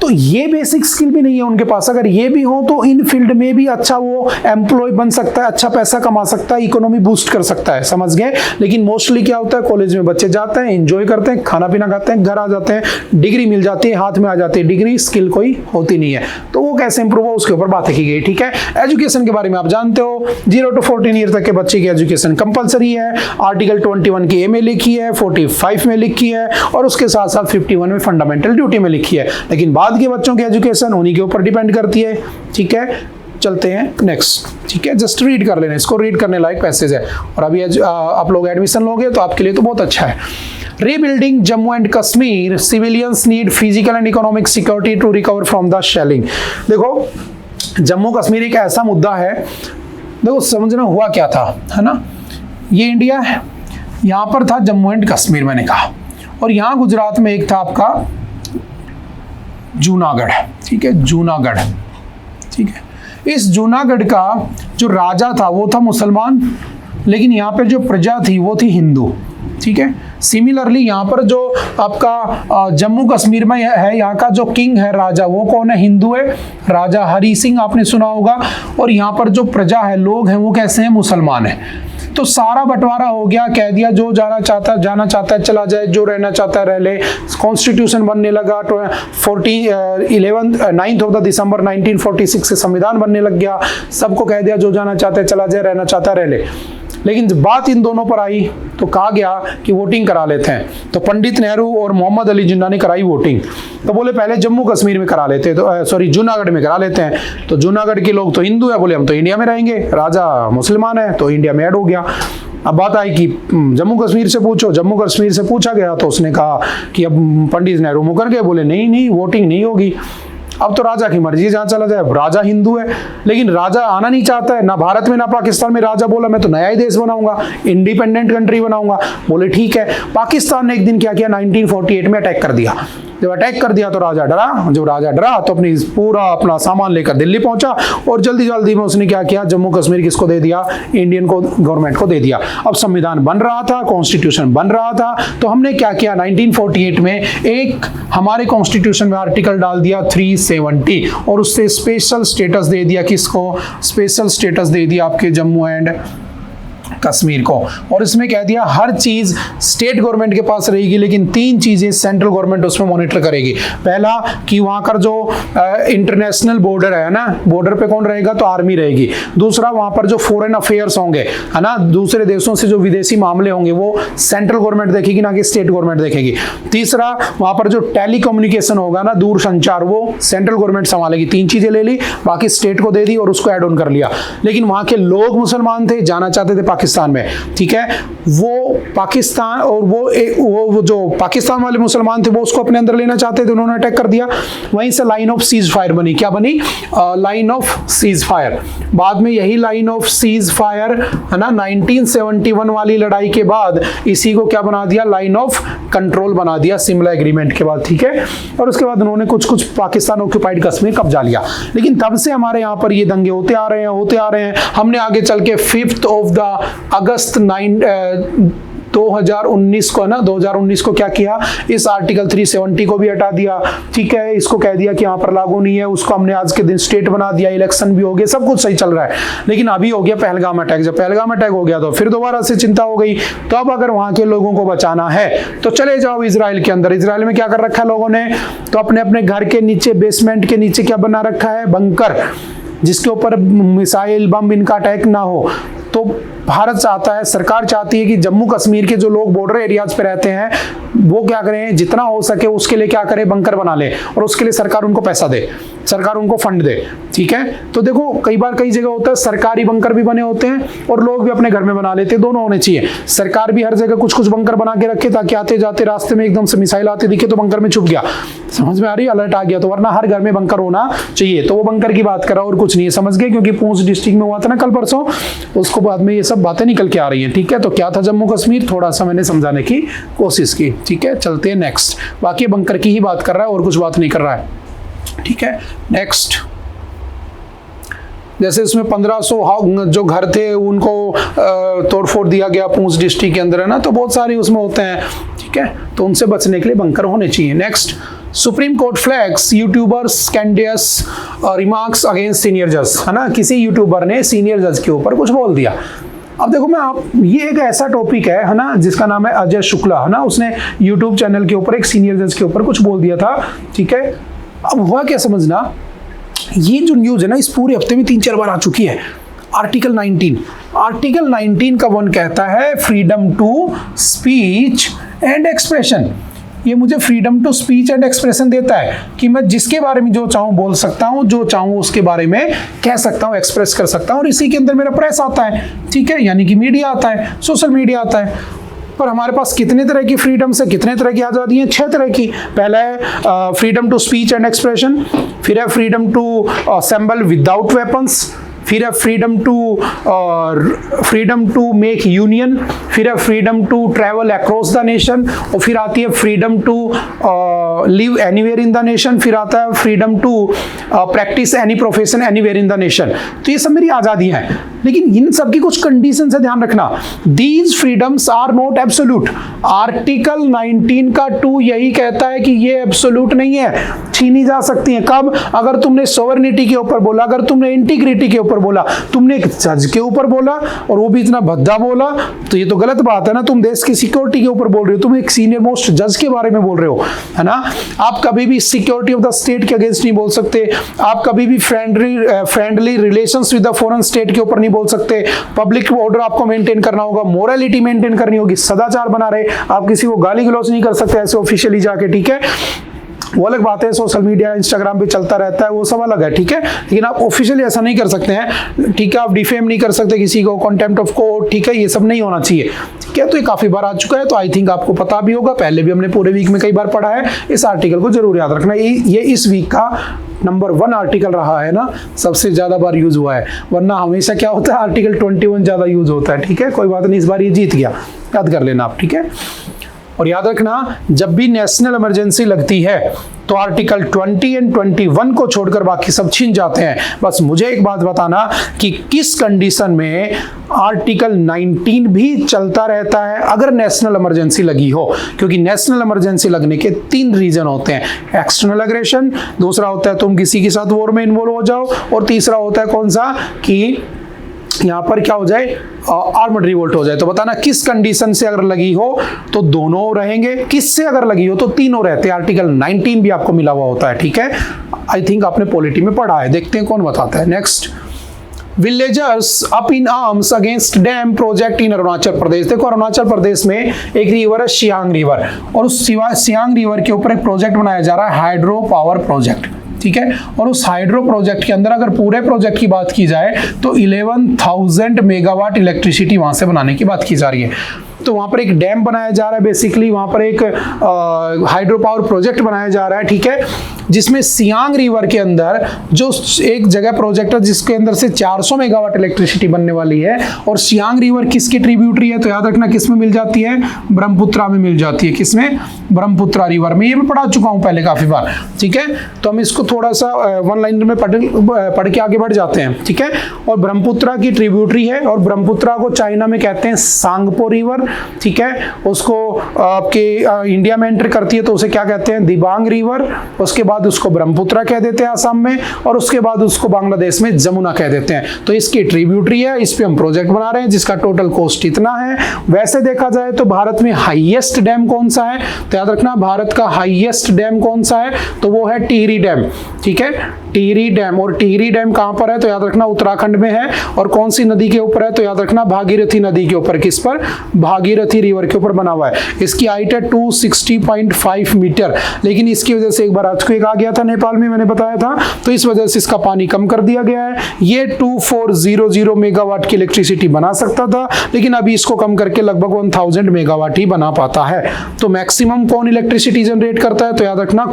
तो ये बेसिक स्किल भी नहीं है उनके पास। अगर ये भी हो तो इन फील्ड में भी अच्छा वो एम्प्लॉय बन सकता है, अच्छा पैसा कमा सकता है, इकोनॉमी बूस्ट कर सकता है, समझ गए? लेकिन मोस्टली क्या होता है, कॉलेज में बच्चे जाते हैं, एंजॉय करते हैं, खाना पीना खाते हैं, घर आ जाते हैं, डिग्री मिल जाती है, हाथ में आ जाती है डिग्री, स्किल कोई होती नहीं है। तो वो कैसे इंप्रूव हो, उसके ऊपर बातें की गई, ठीक है। एजुकेशन के बारे में आप जानते हो, 0 to 14 ईयर तक के बच्चे की एजुकेशन कंपलसरी है। आर्टिकल 21 की ए में लिखी है, 45 में लिखी है, और उसके साथ साथ 51 में फंडामेंटल ड्यूटी में लिखी है। लेकिन बाद के बच्चों की एजुकेशन उन्हीं के ऊपर डिपेंड करती है, ठीक है। चलते हैं नेक्स्ट, ठीक है, जस्ट रीड कर लेना, इसको रीड करने लायक पैसेज है। और अभी आप लोग एडमिशन लोगे तो आपके लिए तो बहुत अच्छा है। Rebuilding Jammu and Kashmir, civilians need physical and economic security to recover from the shelling। देखो, जम्मू कश्मीर एक ऐसा मुद्दा है, देखो समझना हुआ क्या था, है ना, ये इंडिया है, यहाँ पर था जम्मू एंड कश्मीर मैंने कहा, और यहाँ गुजरात में एक था आपका जूनागढ़, ठीक है, जूनागढ़, ठीक है। इस जूनागढ़ का जो राजा था वो था मुसलमान, लेकिन यहाँ पर जो प्रजा थी वो थी हिंदू, ठीक है। सिमिलरली यहाँ पर जो आपका जम्मू कश्मीर में है, यहाँ का जो किंग है, राजा, वो कौन है? हिंदू है, राजा हरि सिंह, आपने सुना होगा। और यहाँ पर जो प्रजा है, लोग हैं, वो कैसे हैं? मुसलमान है। तो सारा बंटवारा हो गया, कह दिया जो जाना चाहता है चला जाए, जो रहना चाहता है रह ले। कॉन्स्टिट्यूशन बनने लगा, 9th of December 1946 से संविधान बनने लग गया। सबको कह दिया जो जाना चाहता है चला जाए, रहना चाहता है रह ले। लेकिन जब बात इन दोनों पर आई तो कहा गया कि वोटिंग करा लेते हैं। तो पंडित नेहरू और मोहम्मद अली जिन्ना ने कराई वोटिंग। तो बोले पहले जम्मू कश्मीर में करा लेते, तो सॉरी जूनागढ़ में करा लेते हैं। तो जूनागढ़ के लोग तो हिंदू है, बोले हम तो इंडिया में रहेंगे, राजा मुसलमान है, तो इंडिया में ऐड हो गया। अब बात आई कि जम्मू कश्मीर से पूछो, जम्मू कश्मीर से पूछा गया तो उसने कहा कि अब पंडित नेहरू मुकर गए, बोले नहीं वोटिंग नहीं होगी। अब तो राजा की मर्जी, जहां चला जाए। राजा हिंदू है, लेकिन राजा आना नहीं चाहता है, ना भारत में ना पाकिस्तान में। राजा बोला मैं तो नया ही देश बनाऊंगा, इंडिपेंडेंट कंट्री बनाऊंगा। बोले ठीक है। पाकिस्तान ने एक दिन क्या किया, 1948 में अटैक कर दिया। जब अटैक कर दिया तो राजा डरा। जब राजा डरा तो पूरा अपना सामान लेकर दिल्ली पहुंचा, और जल्दी जल्दी में उसने क्या किया, जम्मू कश्मीर किसको दे दिया? इंडियन को, गवर्नमेंट को दे दिया। अब संविधान बन रहा था, कॉन्स्टिट्यूशन बन रहा था, तो हमने क्या किया, 1948 में एक हमारे कॉन्स्टिट्यूशन में आर्टिकल डाल दिया 370, और उससे स्पेशल स्टेटस दे दिया। किसको? स्पेशल स्टेटस दे दिया आपके जम्मू एंड कश्मीर को। और इसमें कह दिया हर चीज स्टेट गवर्नमेंट के पास रहेगी, लेकिन 3 चीजें सेंट्रल गवर्नमेंट उसमें मॉनिटर करेगी। पहला कि वहां का जो इंटरनेशनल बॉर्डर है ना, बॉर्डर पे कौन रहेगा? तो आर्मी रहेगी। दूसरा, वहां पर जो फॉरेन अफेयर्स होंगे, है ना, दूसरे देशों से जो विदेशी मामले होंगे, वो सेंट्रल गवर्नमेंट देखेगी, ना कि स्टेट गवर्नमेंट देखेगी। तीसरा, वहां पर जो टेलीकम्युनिकेशन होगा ना, दूर संचार, वो सेंट्रल गवर्नमेंट संभालेगी। 3 चीजें ले ली, बाकी स्टेट को दे दी और उसको एड ऑन कर लिया। लेकिन वहां के लोग मुसलमान थे, जाना चाहते थे पाकिस्तान में, ठीक है। वो पाकिस्तान, और वो जो पाकिस्तान वाले मुसलमान थे वो उसको अपने अंदर लेना चाहते थे, उन्होंने अटैक कर दिया। वहीं से लाइन ऑफ सीज फायर बनी। क्या बनी? Line of cease fire. बाद में यही लाइन ऑफ सीज फायर, है ना, 1971 वाली लड़ाई के बाद इसी को क्या बना दिया? लाइन ऑफ कंट्रोल बना दिया, शिमला एग्रीमेंट के बाद, ठीक है। और उसके बाद उन्होंने कुछ पाकिस्तान ऑक्यूपाइड कश्मीर कब्जा लिया। लेकिन तब से हमारे यहाँ पर ये दंगे होते आ रहे हैं। हमने आगे चल के 5th of August 2019 को ना 2019 को क्या किया, इस आर्टिकल 370 को भी हटा दिया, ठीक है, इसको कह दिया कि यहाँ पर लागू नहीं है, उसको हमने आज के दिन स्टेट बना दिया, इलेक्शन भी हो गया, सब कुछ सही चल रहा है। लेकिन अभी हो गया पहलगाम अटैक, जब पहलगाम अटैक हो गया तो फिर दोबारा से चिंता हो गई। तो अब अगर वहां के लोगों को बचाना है तो चले जाओ इजराइल के अंदर। इजराइल में क्या कर रखा है लोगों ने, तो अपने अपने घर के नीचे बेसमेंट के नीचे क्या बना रखा है, बंकर, जिसके ऊपर मिसाइल बम इनका अटैक ना हो। तो भारत चाहता है, सरकार चाहती है कि जम्मू कश्मीर के जो लोग बॉर्डर एरियाज पे रहते हैं वो क्या करें, जितना हो सके उसके लिए क्या करें, बंकर बना ले, और उसके लिए सरकार उनको पैसा दे, सरकार उनको फंड दे, ठीक है। तो देखो कई बार कई जगह होता है सरकारी बंकर भी बने होते हैं और लोग भी अपने घर में बना लेते हैं, दोनों होने चाहिए। सरकार भी हर जगह कुछ कुछ बंकर बना के रखे ताकि आते जाते रास्ते में एकदम से मिसाइल आते दिखे तो बंकर में छुप गया, समझ में आ रही है, अलर्ट आ गया, तो वरना हर घर में बंकर होना चाहिए। तो वो बंकर की बात कर रहा और कुछ नहीं है, समझ गए, क्योंकि पूंछ डिस्ट्रिक्ट में हुआ था ना कल परसों, उसको बाद में ये सब बातें निकल के आ रही हैं, ठीक है। तो क्या था जम्मू कश्मीर, थोड़ा सा मैंने समझाने की कोशिश की, ठीक है। चलते हैं नेक्स्ट, बाकी बंकर की ही बात कर रहा है और कुछ बात नहीं कर रहा है, ठीक है। नेक्स्ट, जैसे इसमें 1500 जो घर थे उनको तोड़फोड़ दिया गया पूंछ डिस्ट्रिक्ट के अंदर, है ना, तो बहुत सारे उसमें होते हैं, ठीक है। तो उनसे बचने के लिए बंकर होने चाहिए। Next, Supreme Court flags YouTubers scandalous remarks against senior जज, है ना, किसी यूट्यूबर ने सीनियर जज के ऊपर कुछ बोल दिया। अब देखो ये एक ऐसा टॉपिक है ना, जिसका नाम है अजय शुक्ला, है ना, उसने यूट्यूब चैनल के ऊपर एक सीनियर जज के ऊपर कुछ बोल दिया था, ठीक है। अब हुआ क्या समझना, ये जो न्यूज है ना इस पूरे हफ्ते में 3-4 बार आ चुकी है। आर्टिकल 19 का 1 कहता है freedom to speech and expression. ये मुझे freedom to speech and expression देता है कि मैं जिसके बारे में जो चाहूँ बोल सकता हूँ, जो चाहूँ उसके बारे में कह सकता हूँ, एक्सप्रेस कर सकता हूँ, और इसी के अंदर मेरा प्रेस आता है, ठीक है, यानी कि मीडिया आता है, सोशल मीडिया आता है। पर हमारे पास कितने तरह की फ्रीडम से, कितने तरह की आज़ादी है, 6 तरह की। पहला है freedom to speech and expression, फिर है freedom to assemble without weapons, फिर है फ्रीडम टू मेक यूनियन, फिर है freedom to travel across the nation, और फिर आती है freedom to live anywhere in the nation, फिर आता है freedom to practice any profession anywhere in the nation. तो ये सब मेरी आज़ादी है, लेकिन इन सब की कुछ कंडीशन है, ध्यान रखना। These freedoms are not absolute. Article 19 का 2 यही कहता है कि ये एब्सोल्यूट नहीं है, छीनी जा सकती है। कब? अगर तुमने सोवरेनिटी के ऊपर बोला, अगर तुमने इंटीग्रिटी के ऊपर बोला, तुमने एक जज के ऊपर बोला और वो भी इतना भद्दा बोला, तो ये तो गलत बात है ना। तुम देश की सिक्योरिटी के ऊपर बोल रहे हो, तुम एक सीनियर मोस्ट जज के बारे में बोल रहे हो, है ना। आप कभी भी सिक्योरिटी ऑफ द स्टेट के अगेंस्ट नहीं बोल सकते, आप कभी भी friendly relations with the foreign state के ऊपर नहीं बोल सकते। पब्लिक ऑर्डर आपको मेंटेन करना होगा, मोरालिटी मेंटेन करनी होगी, सदाचार बना रहे, आप किसी को गाली गलौज नहीं कर सकते ऐसे ऑफिशियली जाके, ठीक है। वो अलग बात है, सोशल मीडिया इंस्टाग्राम पे चलता रहता है, वो सब अलग है, ठीक है, लेकिन आप ऑफिशियली ऐसा नहीं कर सकते हैं, ठीक है। आप डिफेम नहीं कर सकते किसी को, कॉन्टेम्प्ट ऑफ कोर्ट, ठीक है, ये सब नहीं होना चाहिए, ठीक है। तो ये काफी बार आ चुका है, तो आई थिंक आपको पता भी होगा, पहले भी हमने पूरे वीक में कई बार पढ़ा है। इस आर्टिकल को जरूर याद रखना, ये इस वीक का नंबर 1 आर्टिकल रहा है ना, सबसे ज्यादा बार यूज हुआ है, वरना हमेशा क्या होता है आर्टिकल 21 ज्यादा यूज होता है, ठीक है। कोई बात नहीं, इस बार ये जीत गया, याद कर लेना आप, ठीक है। और याद रखना, जब भी नेशनल इमरजेंसी लगती है तो आर्टिकल 20 और 21 को छोड़कर बाकी सब छीन जाते हैं। बस मुझे एक बात बताना कि किस कंडीशन में आर्टिकल 19 भी चलता रहता है अगर नेशनल इमरजेंसी लगी हो, क्योंकि नेशनल इमरजेंसी लगने के 3 रीजन होते हैं। एक्सटर्नल एग्रेशन, दूसरा होता है तुम किसी के साथ वॉर में इन्वॉल्व हो जाओ, और तीसरा होता है कौन सा, कि यहाँ पर क्या हो जाए, आर्मड रिवोल्ट हो जाए। तो बताना किस कंडीशन से अगर लगी हो तो दोनों रहेंगे, किससे अगर लगी हो तो तीनों रहते हैं। आर्टिकल 19 भी आपको मिला हुआ होता है, ठीक है। आई थिंक आपने पॉलिटी में पढ़ा है, देखते हैं कौन बताता है। Next, villagers up in arms against dam project in Arunachal Pradesh. देखो अरुणाचल प्रदेश में एक रिवर है सियांग रिवर, और उस सियांग रिवर के ऊपर एक प्रोजेक्ट बनाया जा रहा है, हाइड्रो पावर प्रोजेक्ट, ठीक है। और उस हाइड्रो प्रोजेक्ट के अंदर अगर पूरे प्रोजेक्ट की बात की जाए तो 11,000 मेगावाट इलेक्ट्रिसिटी वहां से बनाने की बात की जा रही है। तो वहां पर एक डैम बनाया जा रहा है, बेसिकली वहां पर एक हाइड्रो पावर प्रोजेक्ट बनाया जा रहा है, ठीक है, जिसमें सियांग रिवर के अंदर जो एक जगह प्रोजेक्ट है जिसके अंदर से 400 मेगावाट इलेक्ट्रिसिटी बनने वाली है। और सियांग रिवर किसकी ट्रिब्यूटरी है, तो याद रखना किस में मिल जाती है, ब्रह्मपुत्रा में मिल जाती है। किसमें, ब्रह्मपुत्रा रिवर में, ये मैं पढ़ा चुका हूं पहले काफी बार, ठीक है। तो हम इसको थोड़ा सा वन लाइनर में पढ़ के आगे बढ़ जाते हैं, ठीक है। और ब्रह्मपुत्रा की ट्रिब्यूटरी है, और ब्रह्मपुत्रा को चाइना में कहते हैं सांगपो रिवर, ठीक है। उसको आपके इंडिया में एंटर करती है तो उसे क्या कहते हैं, दिबांग रिवर। उसके बाद उसको ब्रह्मपुत्रा कह देते हैं आसाम में, और उसके बाद उसको बांग्लादेश में जमुना कह देते हैं। तो इसकी ट्रिब्यूटरी है, इस पे हम प्रोजेक्ट बना रहे हैं जिसका टोटल कॉस्ट इतना है। वैसे देखा जाए तो भारत में हाईएस्ट डैम कौन सा है, तो याद रखना भारत का हाईएस्ट डैम कौन सा है, तो वो है टिहरी डैम, ठीक है। टिहरी डैम, और टिहरी डैम कहां पर है, तो याद रखना उत्तराखंड में है। और कौन सी नदी के ऊपर है, तो याद रखना भागीरथी नदी के ऊपर। किस पर, भागीरथी रिवर के ऊपर बना हुआ है। इसकी हाइट है 260.5 मीटर, लेकिन इसकी वजह से एक बार अर्थक्वेक आ गया था नेपाल में, मैंने बताया था, तो इस वजह से इसका पानी कम कर दिया गया है। ये 2400 मेगावाट की इलेक्ट्रिसिटी बना सकता था, लेकिन अभी इसको कम करके लगभग 1000 मेगावाट ही बना पाता है। तो मैक्सिमम कौन इलेक्ट्रिसिटी जनरेट करता है, तो याद रखना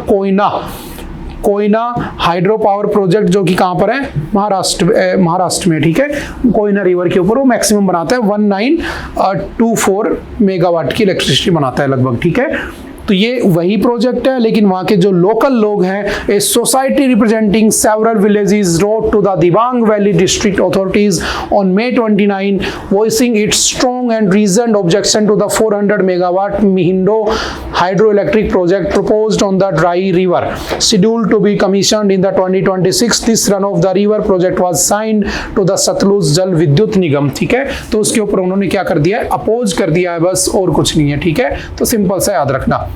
कोयना हाइड्रो पावर प्रोजेक्ट, जो कि कहां पर है, महाराष्ट्र में, ठीक है। कोयना रिवर के ऊपर वो मैक्सिमम बनाता है 1924 मेगावाट की इलेक्ट्रिसिटी बनाता है लगभग, ठीक है। तो ये वही प्रोजेक्ट है, लेकिन वहां के जो लोकल लोग हैं, a society representing several villages wrote to the Dibang Valley district authorities on May 29 voicing its strong and reasoned objection to the 400 megawatt Mihundon hydroelectric project proposed on the dry river scheduled to be commissioned in the 2026. This run of the river project was signed to the Sutlej Jal Vidyut निगम, ठीक है। तो उसके ऊपर उन्होंने क्या कर दिया है, अपोज कर दिया है, बस और कुछ नहीं है, ठीक है। तो सिंपल सा याद रखना,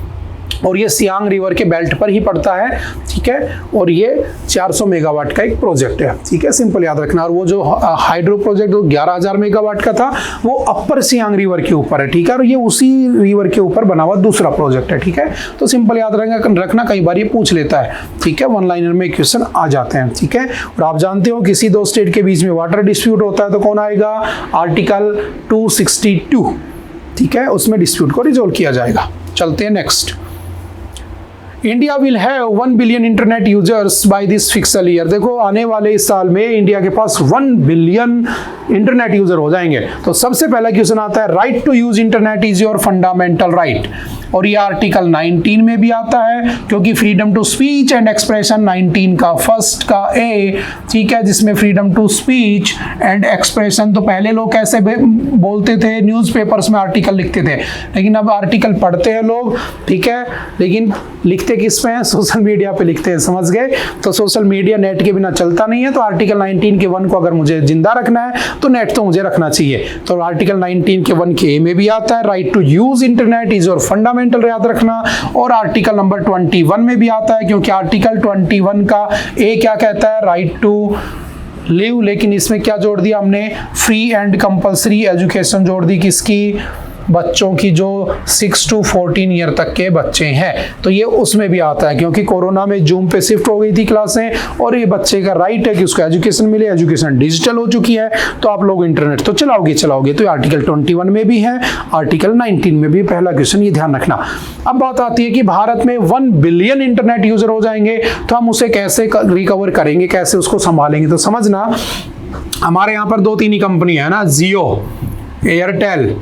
और ये सियांग रिवर के बेल्ट पर ही पड़ता है, ठीक है। और ये 400 मेगावाट का एक प्रोजेक्ट है, ठीक है, सिंपल याद रखना। और वो जो हाइड्रो प्रोजेक्ट 11,000 मेगावाट का था, वो अपर सियांग रिवर के ऊपर है, ठीक है। और ये उसी रिवर के ऊपर बना हुआ दूसरा प्रोजेक्ट है, ठीक है। तो सिंपल याद रखना, कई बार ये पूछ लेता है, ठीक है, वन लाइनर में क्वेश्चन आ जाते हैं, ठीक है। और आप जानते हो किसी दो स्टेट के बीच में वाटर डिस्प्यूट होता है तो कौन आएगा, आर्टिकल 262, ठीक है, उसमें डिस्प्यूट को रिजोल्व किया जाएगा। चलते हैं next. India will have 1 billion internet users by this fiscal year. देखो आने वाले इस साल में इंडिया के पास 1 बिलियन इंटरनेट यूजर हो जाएंगे। तो सबसे पहला क्वेश्चन आता है, right to use internet is your fundamental right. और ये आर्टिकल 19 में भी आता है, क्योंकि freedom to speech and expression 19 का फर्स्ट का ए, ठीक है, जिसमें freedom to speech and expression, तो पहले लोग कैसे बोलते थे, न्यूज़पेपर्स में आर्टिकल लिखते थे, लेकिन अब आर्टिकल पढ़ते हैं लोग, ठीक है, लेकिन लिखते किस पे हैं, सोशल मीडिया पे लिखते हैं, समझ गए। तो सोशल मीडिया नेट के बिना चलता नहीं है। तो आर्टिकल 19 के 1 को अगर मुझे जिंदा रखना है तो नेट तो मुझे रखना चाहिए। तो आर्टिकल 19 के 1 के ए में भी आता है, right to use internet is your fundamental, याद रखना। और आर्टिकल नंबर 21 में भी आता है, क्योंकि आर्टिकल 21 का ए क्या कहता है, राइट टू लिव, लेकिन इसमें क्या जोड़ दिया हमने, फ्री एंड कंपल्सरी एजुकेशन जोड़ दी, किसकी, बच्चों की जो 6 to 14 ईयर तक के बच्चे हैं। तो ये उसमें भी आता है, क्योंकि कोरोना में जूम पे शिफ्ट हो गई थी क्लासें, और ये बच्चे का राइट है कि उसको एजुकेशन मिले। एजुकेशन डिजिटल हो चुकी है, तो आप लोग इंटरनेट तो चलाओगे। तो आर्टिकल 21 में भी है, आर्टिकल 19 में भी। पहला क्वेश्चन ये ध्यान रखना। अब बात आती है कि भारत में 1 बिलियन इंटरनेट यूजर हो जाएंगे, तो हम उसे कैसे रिकवर करेंगे, कैसे उसको संभालेंगे। तो समझना, हमारे यहाँ पर 2-3 ही कंपनी है ना, जियो, एयरटेल,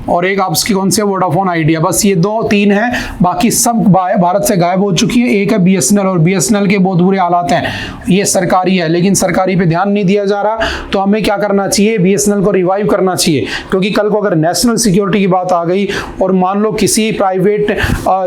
और एक आपकी कौन सी है, वोडाफोन आइडिया, बस ये 2-3 हैं, बाकी सब भारत से गायब हो चुकी है। एक है बीएसएनएल, और बीएसएनएल के बहुत बुरे हालात हैं, ये सरकारी है, लेकिन सरकारी पे ध्यान नहीं दिया जा रहा। तो हमें क्या करना चाहिए, बीएसएनएल को रिवाइव करना चाहिए, क्योंकि कल को अगर नेशनल सिक्योरिटी की बात आ गई और मान लो किसी प्राइवेट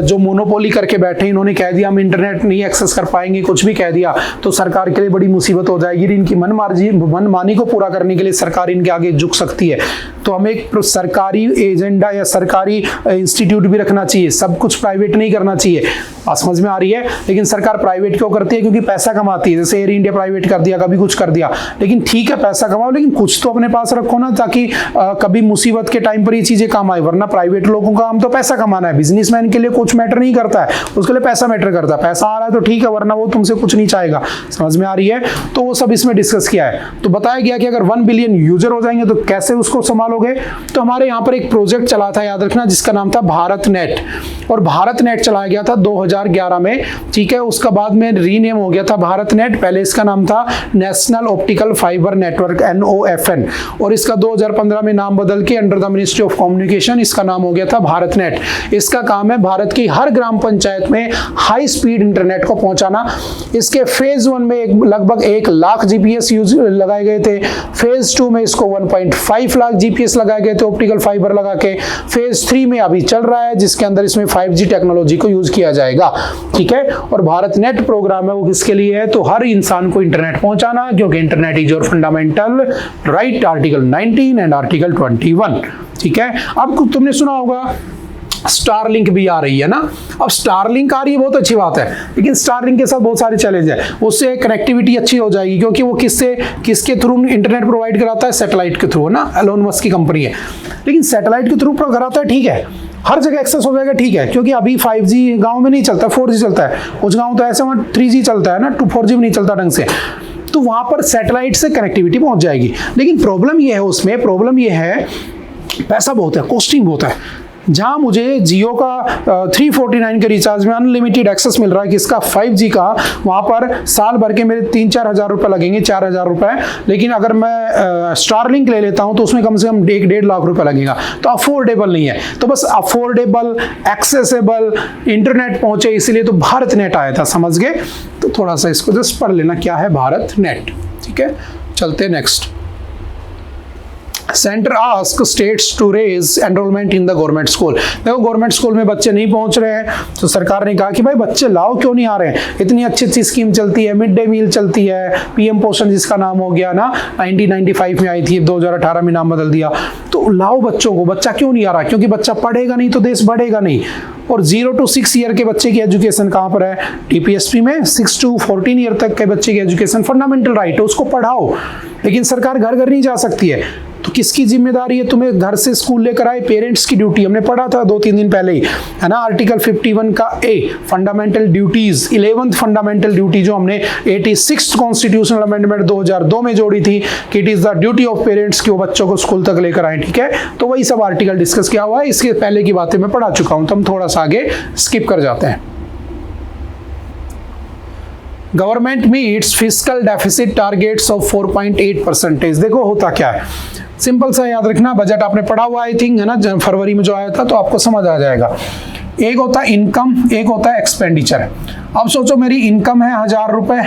जो मोनोपोली करके बैठे, इन्होंने कह दिया हम इंटरनेट नहीं एक्सेस कर पाएंगे, कुछ भी कह दिया, तो सरकार के लिए बड़ी मुसीबत हो जाएगी। इनकी मनमानी को पूरा करने के लिए सरकार इनके आगे झुक सकती है। तो हमें एक सरकारी एजेंडा या सरकारी इंस्टीट्यूट भी रखना चाहिए, सब कुछ प्राइवेट नहीं करना चाहिए। समझ में आ रही है। लेकिन सरकार प्राइवेट क्यों करती है, क्योंकि पैसा कमाती है। जैसे एयर इंडिया प्राइवेट कर दिया, कभी कुछ कर दिया, लेकिन ठीक है पैसा कमाओ, लेकिन कुछ तो अपने पास रखो ना, ताकि कभी मुसीबत के टाइम पर ये चीजें काम आए। वरना प्राइवेट लोगों का काम तो पैसा कमाना है, बिजनेसमैन के लिए कुछ मैटर नहीं करता है, उसके लिए पैसा मैटर करता है। पैसा आ रहा है तो ठीक है, वरना वो तुमसे कुछ नहीं चाहेगा। समझ में आ रही है। तो वो सब इसमें डिस्कस किया है। तो बताया गया कि अगर 1 बिलियन यूजर हो जाएंगे तो कैसे उसको संभालोगे। करोगे तो हमारे यहाँ पर एक प्रोजेक्ट चला था, याद रखना, जिसका नाम था भारत नेट, और भारत नेट चलाया गया था 2011 में, ठीक है। उसका बाद में रीनेम हो गया था भारत नेट, पहले इसका नाम था national optical fibre network NOFN, और इसका 2015 में नाम बदल के under the ministry of communication इसका नाम हो गया था भारत नेट। इसका काम है भारत की हर ग्राम पंचायत में हाई स्पीड इंटरनेट को पहुंचाना। इसके फेज 1 में लगभग 1 लाख GPS यूज लगाए गए थे, फेज 2 में इसको 1.5 लाख GPS लगाए गए थे ऑप्टिकल फाइबर लगा के, फेज 3 में अभी चल रहा है जिसके अंदर इसमें 5G टेक्नोलॉजी को यूज किया जाएगा, ठीक है। और भारत नेट प्रोग्राम है वो किसके लिए है, तो हर इंसान को इंटरनेट पहुंचाना, क्योंकि internet is your fundamental right, article 19 and article 21, ठीक है। अब तुमने सुना होगा स्टारलिंक भी आ रही है ना। अब स्टारलिंक आ रही है बहुत अच्छी बात है, लेकिन स्टारलिंक के साथ बहुत सारे चैलेंज है। उससे कनेक्टिविटी अच्छी हो जाएगी, क्योंकि वो किसके थ्रू इंटरनेट प्रोवाइड कराता है, सैटेलाइट के थ्रू ना, एलोन मस्क की कंपनी है। लेकिन सैटेलाइट के थ्रू कराता है, ठीक है, हर जगह एक्सेस हो जाएगा, ठीक है, क्योंकि अभी 5G गाँव में नहीं चलता, 4G चलता है, कुछ गाँव तो ऐसे वहाँ 3G चलता है ना, 4G भी नहीं चलता ढंग से, तो वहां पर सैटेलाइट से कनेक्टिविटी पहुंच जाएगी। लेकिन प्रॉब्लम ये है, उसमें प्रॉब्लम ये है पैसा बहुत है, कॉस्टिंग बहुत है। जहां मुझे जियो का 349 के रिचार्ज में अनलिमिटेड एक्सेस मिल रहा है, किसका, 5G का, वहां पर साल भर के मेरे 3-4 हज़ार रुपए लगेंगे, 4 हज़ार रुपए। लेकिन अगर मैं स्टारलिंक ले लेता हूं तो उसमें कम से कम 1-1.5 लाख रुपए लगेगा, तो अफोर्डेबल नहीं है। तो बस अफोर्डेबल एक्सेसिबल इंटरनेट पहुंचे, इसलिए तो भारत नेट आया था, समझ गए। तो थोड़ा सा इसको जस्ट पढ़ लेना, क्या है भारत नेट, ठीक है। चलते next. Centre asks states to raise enrolment in the government school. देखो गवर्नमेंट स्कूल में बच्चे नहीं पहुंच रहे हैं, तो सरकार ने कहा कि भाई बच्चे लाओ, क्यों नहीं आ रहे हैं, इतनी अच्छी अच्छी स्कीम चलती है, मिड डे मील चलती है, PM पोषण जिसका नाम हो गया ना, 1995 में आई थी, 2018 में नाम बदल दिया, तो लाओ बच्चों को। बच्चा क्यों नहीं आ रहा, क्योंकि बच्चा पढ़ेगा नहीं तो देश बढ़ेगा नहीं। और 0 to 6 ईयर के बच्चे की एजुकेशन कहाँ पर है, TPSP में 6 to 14 ईयर तक के बच्चे की एजुकेशन फंडामेंटल राइट है, उसको पढ़ाओ। लेकिन सरकार घर घर नहीं जा सकती है, तो किसकी जिम्मेदारी है, तुम्हें घर से स्कूल लेकर आए, पेरेंट्स की ड्यूटी। हमने पढ़ा था 2-3 दिन पहले ही, है ना, आर्टिकल 51 का A, fundamental duties, 11th fundamental duty जो हमने 86th कॉन्स्टिट्यूशनल अमेंडमेंट 2002 में जोड़ी थी, कि it is the duty of parents कि वो बच्चों को स्कूल तक लेकर आए, ठीक है। तो वही सब आर्टिकल डिस्कस किया हुआ है, इसके पहले की बातें मैं पढ़ा चुका हूं, तो हम थोड़ा सा आगे स्किप कर जाते हैं। Government meets fiscal deficit targets of 4.8%। देखो होता क्या है, सिंपल सा याद रखना, बजट आपने पढ़ा हुआ आई थिंक, है ना, फरवरी में जो आया था, तो आपको समझ आ जाएगा। एक होता है इनकम, एक होता है एक्सपेंडिचर। अब सोचो मेरी इनकम है 1000 रुपए,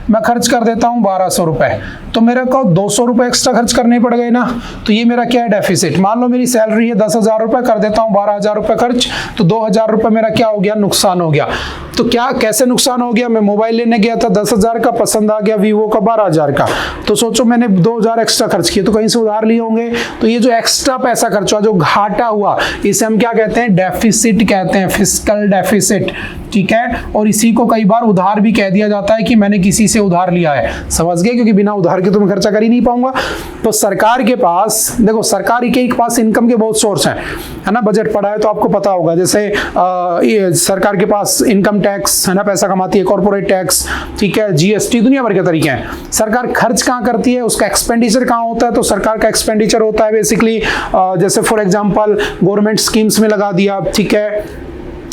मैं खर्च कर देता हूँ 1200 रुपए, तो मेरे को 200 रुपए एक्स्ट्रा खर्च करने पड़ गए ना, तो ये मेरा क्या है, डेफिसिट। मान लो मेरी सैलरी है 10,000 रुपए, कर देता हूँ 12,000 रुपए खर्च, तो 2,000 रुपए मेरा क्या हो गया, नुकसान हो गया। तो क्या, कैसे नुकसान हो गया, मैं मोबाइल लेने गया था 10,000 का, पसंद आ गया वीवो का 12,000 का, तो सोचो मैंने 2,000 एक्स्ट्रा खर्च किए, तो कहीं से उधार लिए होंगे, तो ये जो एक्स्ट्रा पैसा खर्च हुआ, जो घाटा हुआ, इसे हम क्या कहते हैं, डेफिसिट कहते हैं, फिस्कल डेफिसिट, ठीक है। और इसी को कई बार उधार भी कह दिया जाता है कि मैंने किसी से उधार लिया है, समझ गए, क्योंकि बिना उधार के तो मैं खर्चा कर ही नहीं पाऊंगा। तो सरकार के पास, देखो सरकार के पास इनकम के बहुत सोर्स हैं, है ना, बजट पढ़ा है तो आपको पता होगा। जैसे ये सरकार के पास इनकम टैक्स, है ना, पैसा कमाती है, कॉर्पोरेट टैक्स, ठीक है, GST, दुनिया भर के तरीके हैं। सरकार खर्च कहाँ करती है, उसका एक्सपेंडिचर कहाँ होता है, तो सरकार का एक्सपेंडिचर होता है बेसिकली, जैसे फॉर एग्जांपल गवर्नमेंट स्कीम्स में लगा दिया, ठीक है,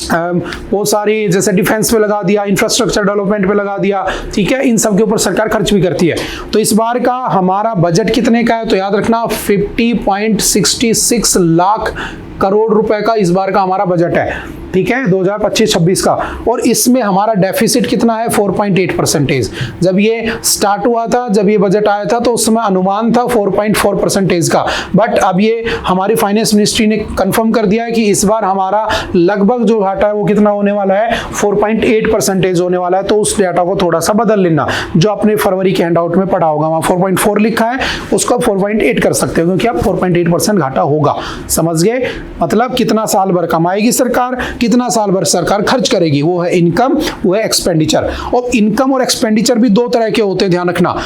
बहुत सारी, जैसे डिफेंस पे लगा दिया, इंफ्रास्ट्रक्चर डेवलपमेंट पे लगा दिया, ठीक है, इन सब के ऊपर सरकार खर्च भी करती है। तो इस बार का हमारा बजट कितने का है, तो याद रखना 50.66 लाख करोड़ रुपए का इस बार का हमारा बजट है, ठीक है, 2025-26 का। और इसमें हमारा डेफिसिट कितना है, 4.8%। जब ये स्टार्ट हुआ था, जब ये बजट आया था, तो उस समय अनुमान था 4.4% का, बट अब ये हमारी फाइनेंस मिनिस्ट्री ने कंफर्म कर दिया है कि इस बार हमारा लगभग जो घाटा है वो कितना होने वाला है, 4.8% होने वाला है। तो उस डेटा को थोड़ा सा बदल लेना, जो आपने फरवरी के हैंडआउट में पढ़ा होगा, वहां 4.4 लिखा है, उसको आप 4.8 कर सकते हो, क्योंकि अब 4.8% घाटा होगा, समझ गए। मतलब कितना साल भर कमाएगी सरकार, कितना साल भर सरकार खर्च करेगी, वो है इनकम, वो है एक्सपेंडिचर। और इनकम और एक्सपेंडिचर भी 2 तरह के होते हैं, ध्यान रखना।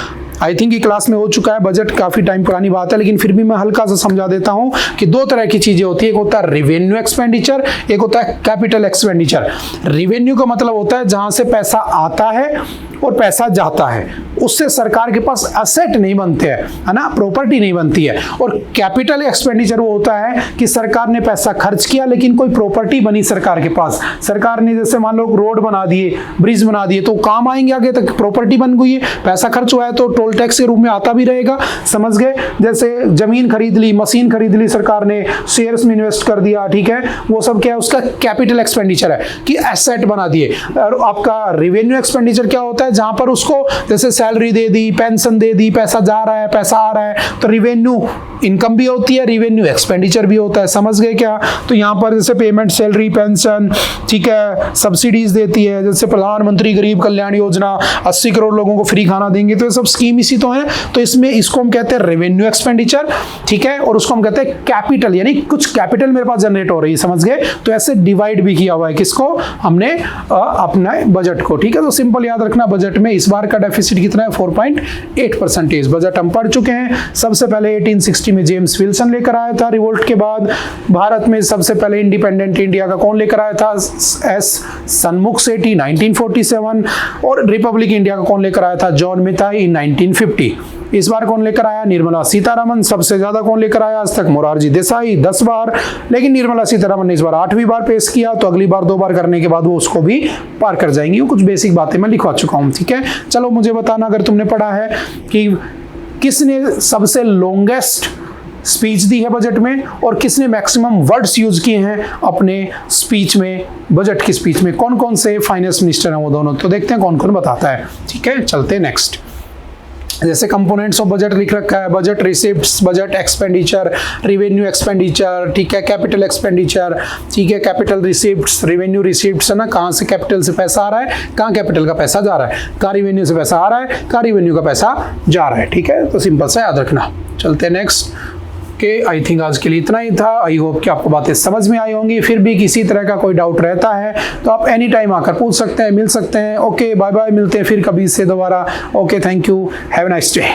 आई थिंक ये क्लास में हो चुका है, बजट काफी टाइम पुरानी बात है, लेकिन फिर भी मैं हल्का सा समझा देता हूं कि 2 तरह की चीजें होती है, एक होता है रेवेन्यू एक्सपेंडिचर, एक होता है कैपिटल एक्सपेंडिचर। रेवेन्यू का मतलब होता है जहां से पैसा आता है और पैसा जाता है, उससे सरकार के पास एसेट नहीं बनते हैं, है ना, प्रॉपर्टी नहीं बनती है। और कैपिटल एक्सपेंडिचर वो होता है कि सरकार ने पैसा खर्च किया लेकिन कोई प्रॉपर्टी बनी सरकार के पास। सरकार ने जैसे मान लो रोड बना दिए, ब्रिज बना दिए, तो काम आएंगे आगे तक, प्रॉपर्टी बन गई है, पैसा खर्च हुआ है तो टोल टैक्स के रूप में आता भी रहेगा, समझ गए। जैसे जमीन खरीद ली, मशीन खरीद ली सरकार ने, शेयर्स में इन्वेस्ट कर दिया, ठीक है, वो सब क्या है, उसका कैपिटल एक्सपेंडिचर है कि एसेट बना दिए। और आपका रेवेन्यू एक्सपेंडिचर क्या होता है, जहां पर उसको जैसे सैलरी दे दी, पेंशन दे दी, पैसा जा रहा है, पैसा आ रहा है, तो रेवेन्यू इनकम भी होती है, रेवेन्यू एक्सपेंडिचर भी होता है, समझ गए क्या। तो यहाँ पर जैसे पेमेंट, सैलरी, पेंशन, ठीक है, सब्सिडीज देती है, जैसे प्रधानमंत्री गरीब कल्याण योजना 80 करोड़ लोगों को फ्री खाना देंगे, तो ये सब स्कीम इसी तो है। तो इसमें इसको हम कहते हैं रेवेन्यू एक्सपेंडिचर, ठीक है, और उसको हम कहते हैं कैपिटल, यानी कुछ कैपिटल मेरे पास जनरेट हो रही है, समझ गए। तो ऐसे डिवाइड भी किया हुआ है किसको, हमने अपना बजट को, ठीक है। तो सिंपल याद रखना, बजट में इस बार का डेफिसिट कितना है, 4.8%। बजट हम पढ़ चुके हैं। सबसे पहले 1860 में जेम्स विल्सन लेकर आया था रिवोल्ट के बाद। भारत में सबसे पहले इंडिपेंडेंट इंडिया का कौन लेकर आया था, एस सनमुख सेठी 1947। और रिपब्लिक इंडिया का कौन लेकर आया था, जॉन मिथाई 1950। इस बार कौन लेकर आया, निर्मला सीतारमन। सबसे ज्यादा कौन लेकर आया आज तक, मोरारजी देसाई 10 बार, लेकिन निर्मला सीतारमन ने इस बार 8वीं बार पेश किया, तो अगली बार 2 बार करने के बाद वो उसको भी पार कर जाएंगी। वो कुछ बेसिक बातें मैं लिखवा चुका हूं, ठीक है। चलो मुझे बताना अगर तुमने पढ़ा है कि किसने सबसे लॉन्गेस्ट स्पीच दी है बजट में, और किसने मैक्सिमम वर्ड्स यूज किए हैं अपने स्पीच में, बजट की स्पीच में। कौन कौन से फाइनेंस मिनिस्टर हैं वो दोनों, तो देखते हैं कौन कौन बताता है, ठीक है। चलते हैं नेक्स्ट। जैसे कंपोनेंट्स ऑफ बजट लिख रखा है, budget receipts, budget expenditure, revenue expenditure, ठीक है, कैपिटल एक्सपेंडिचर, ठीक है, कैपिटल रिसिप्ट्स, रेवेन्यू रिसिप्ट्स, है ना, कहाँ से कैपिटल से पैसा आ रहा है, कहाँ कैपिटल का पैसा जा रहा है, कहाँ रेवेन्यू से पैसा आ रहा है, कहाँ रेवेन्यू का पैसा जा रहा है, ठीक है। तो सिंपल सा याद रखना। चलते हैं नेक्स्ट के। आई थिंक आज के लिए इतना ही था। आई होप कि आपको बातें समझ में आई होंगी। फिर भी किसी तरह का कोई डाउट रहता है तो आप एनी टाइम आकर पूछ सकते हैं, मिल सकते हैं। ओके, बाय बाय, मिलते हैं फिर कभी इससे दोबारा। Okay, thank you, have a nice day.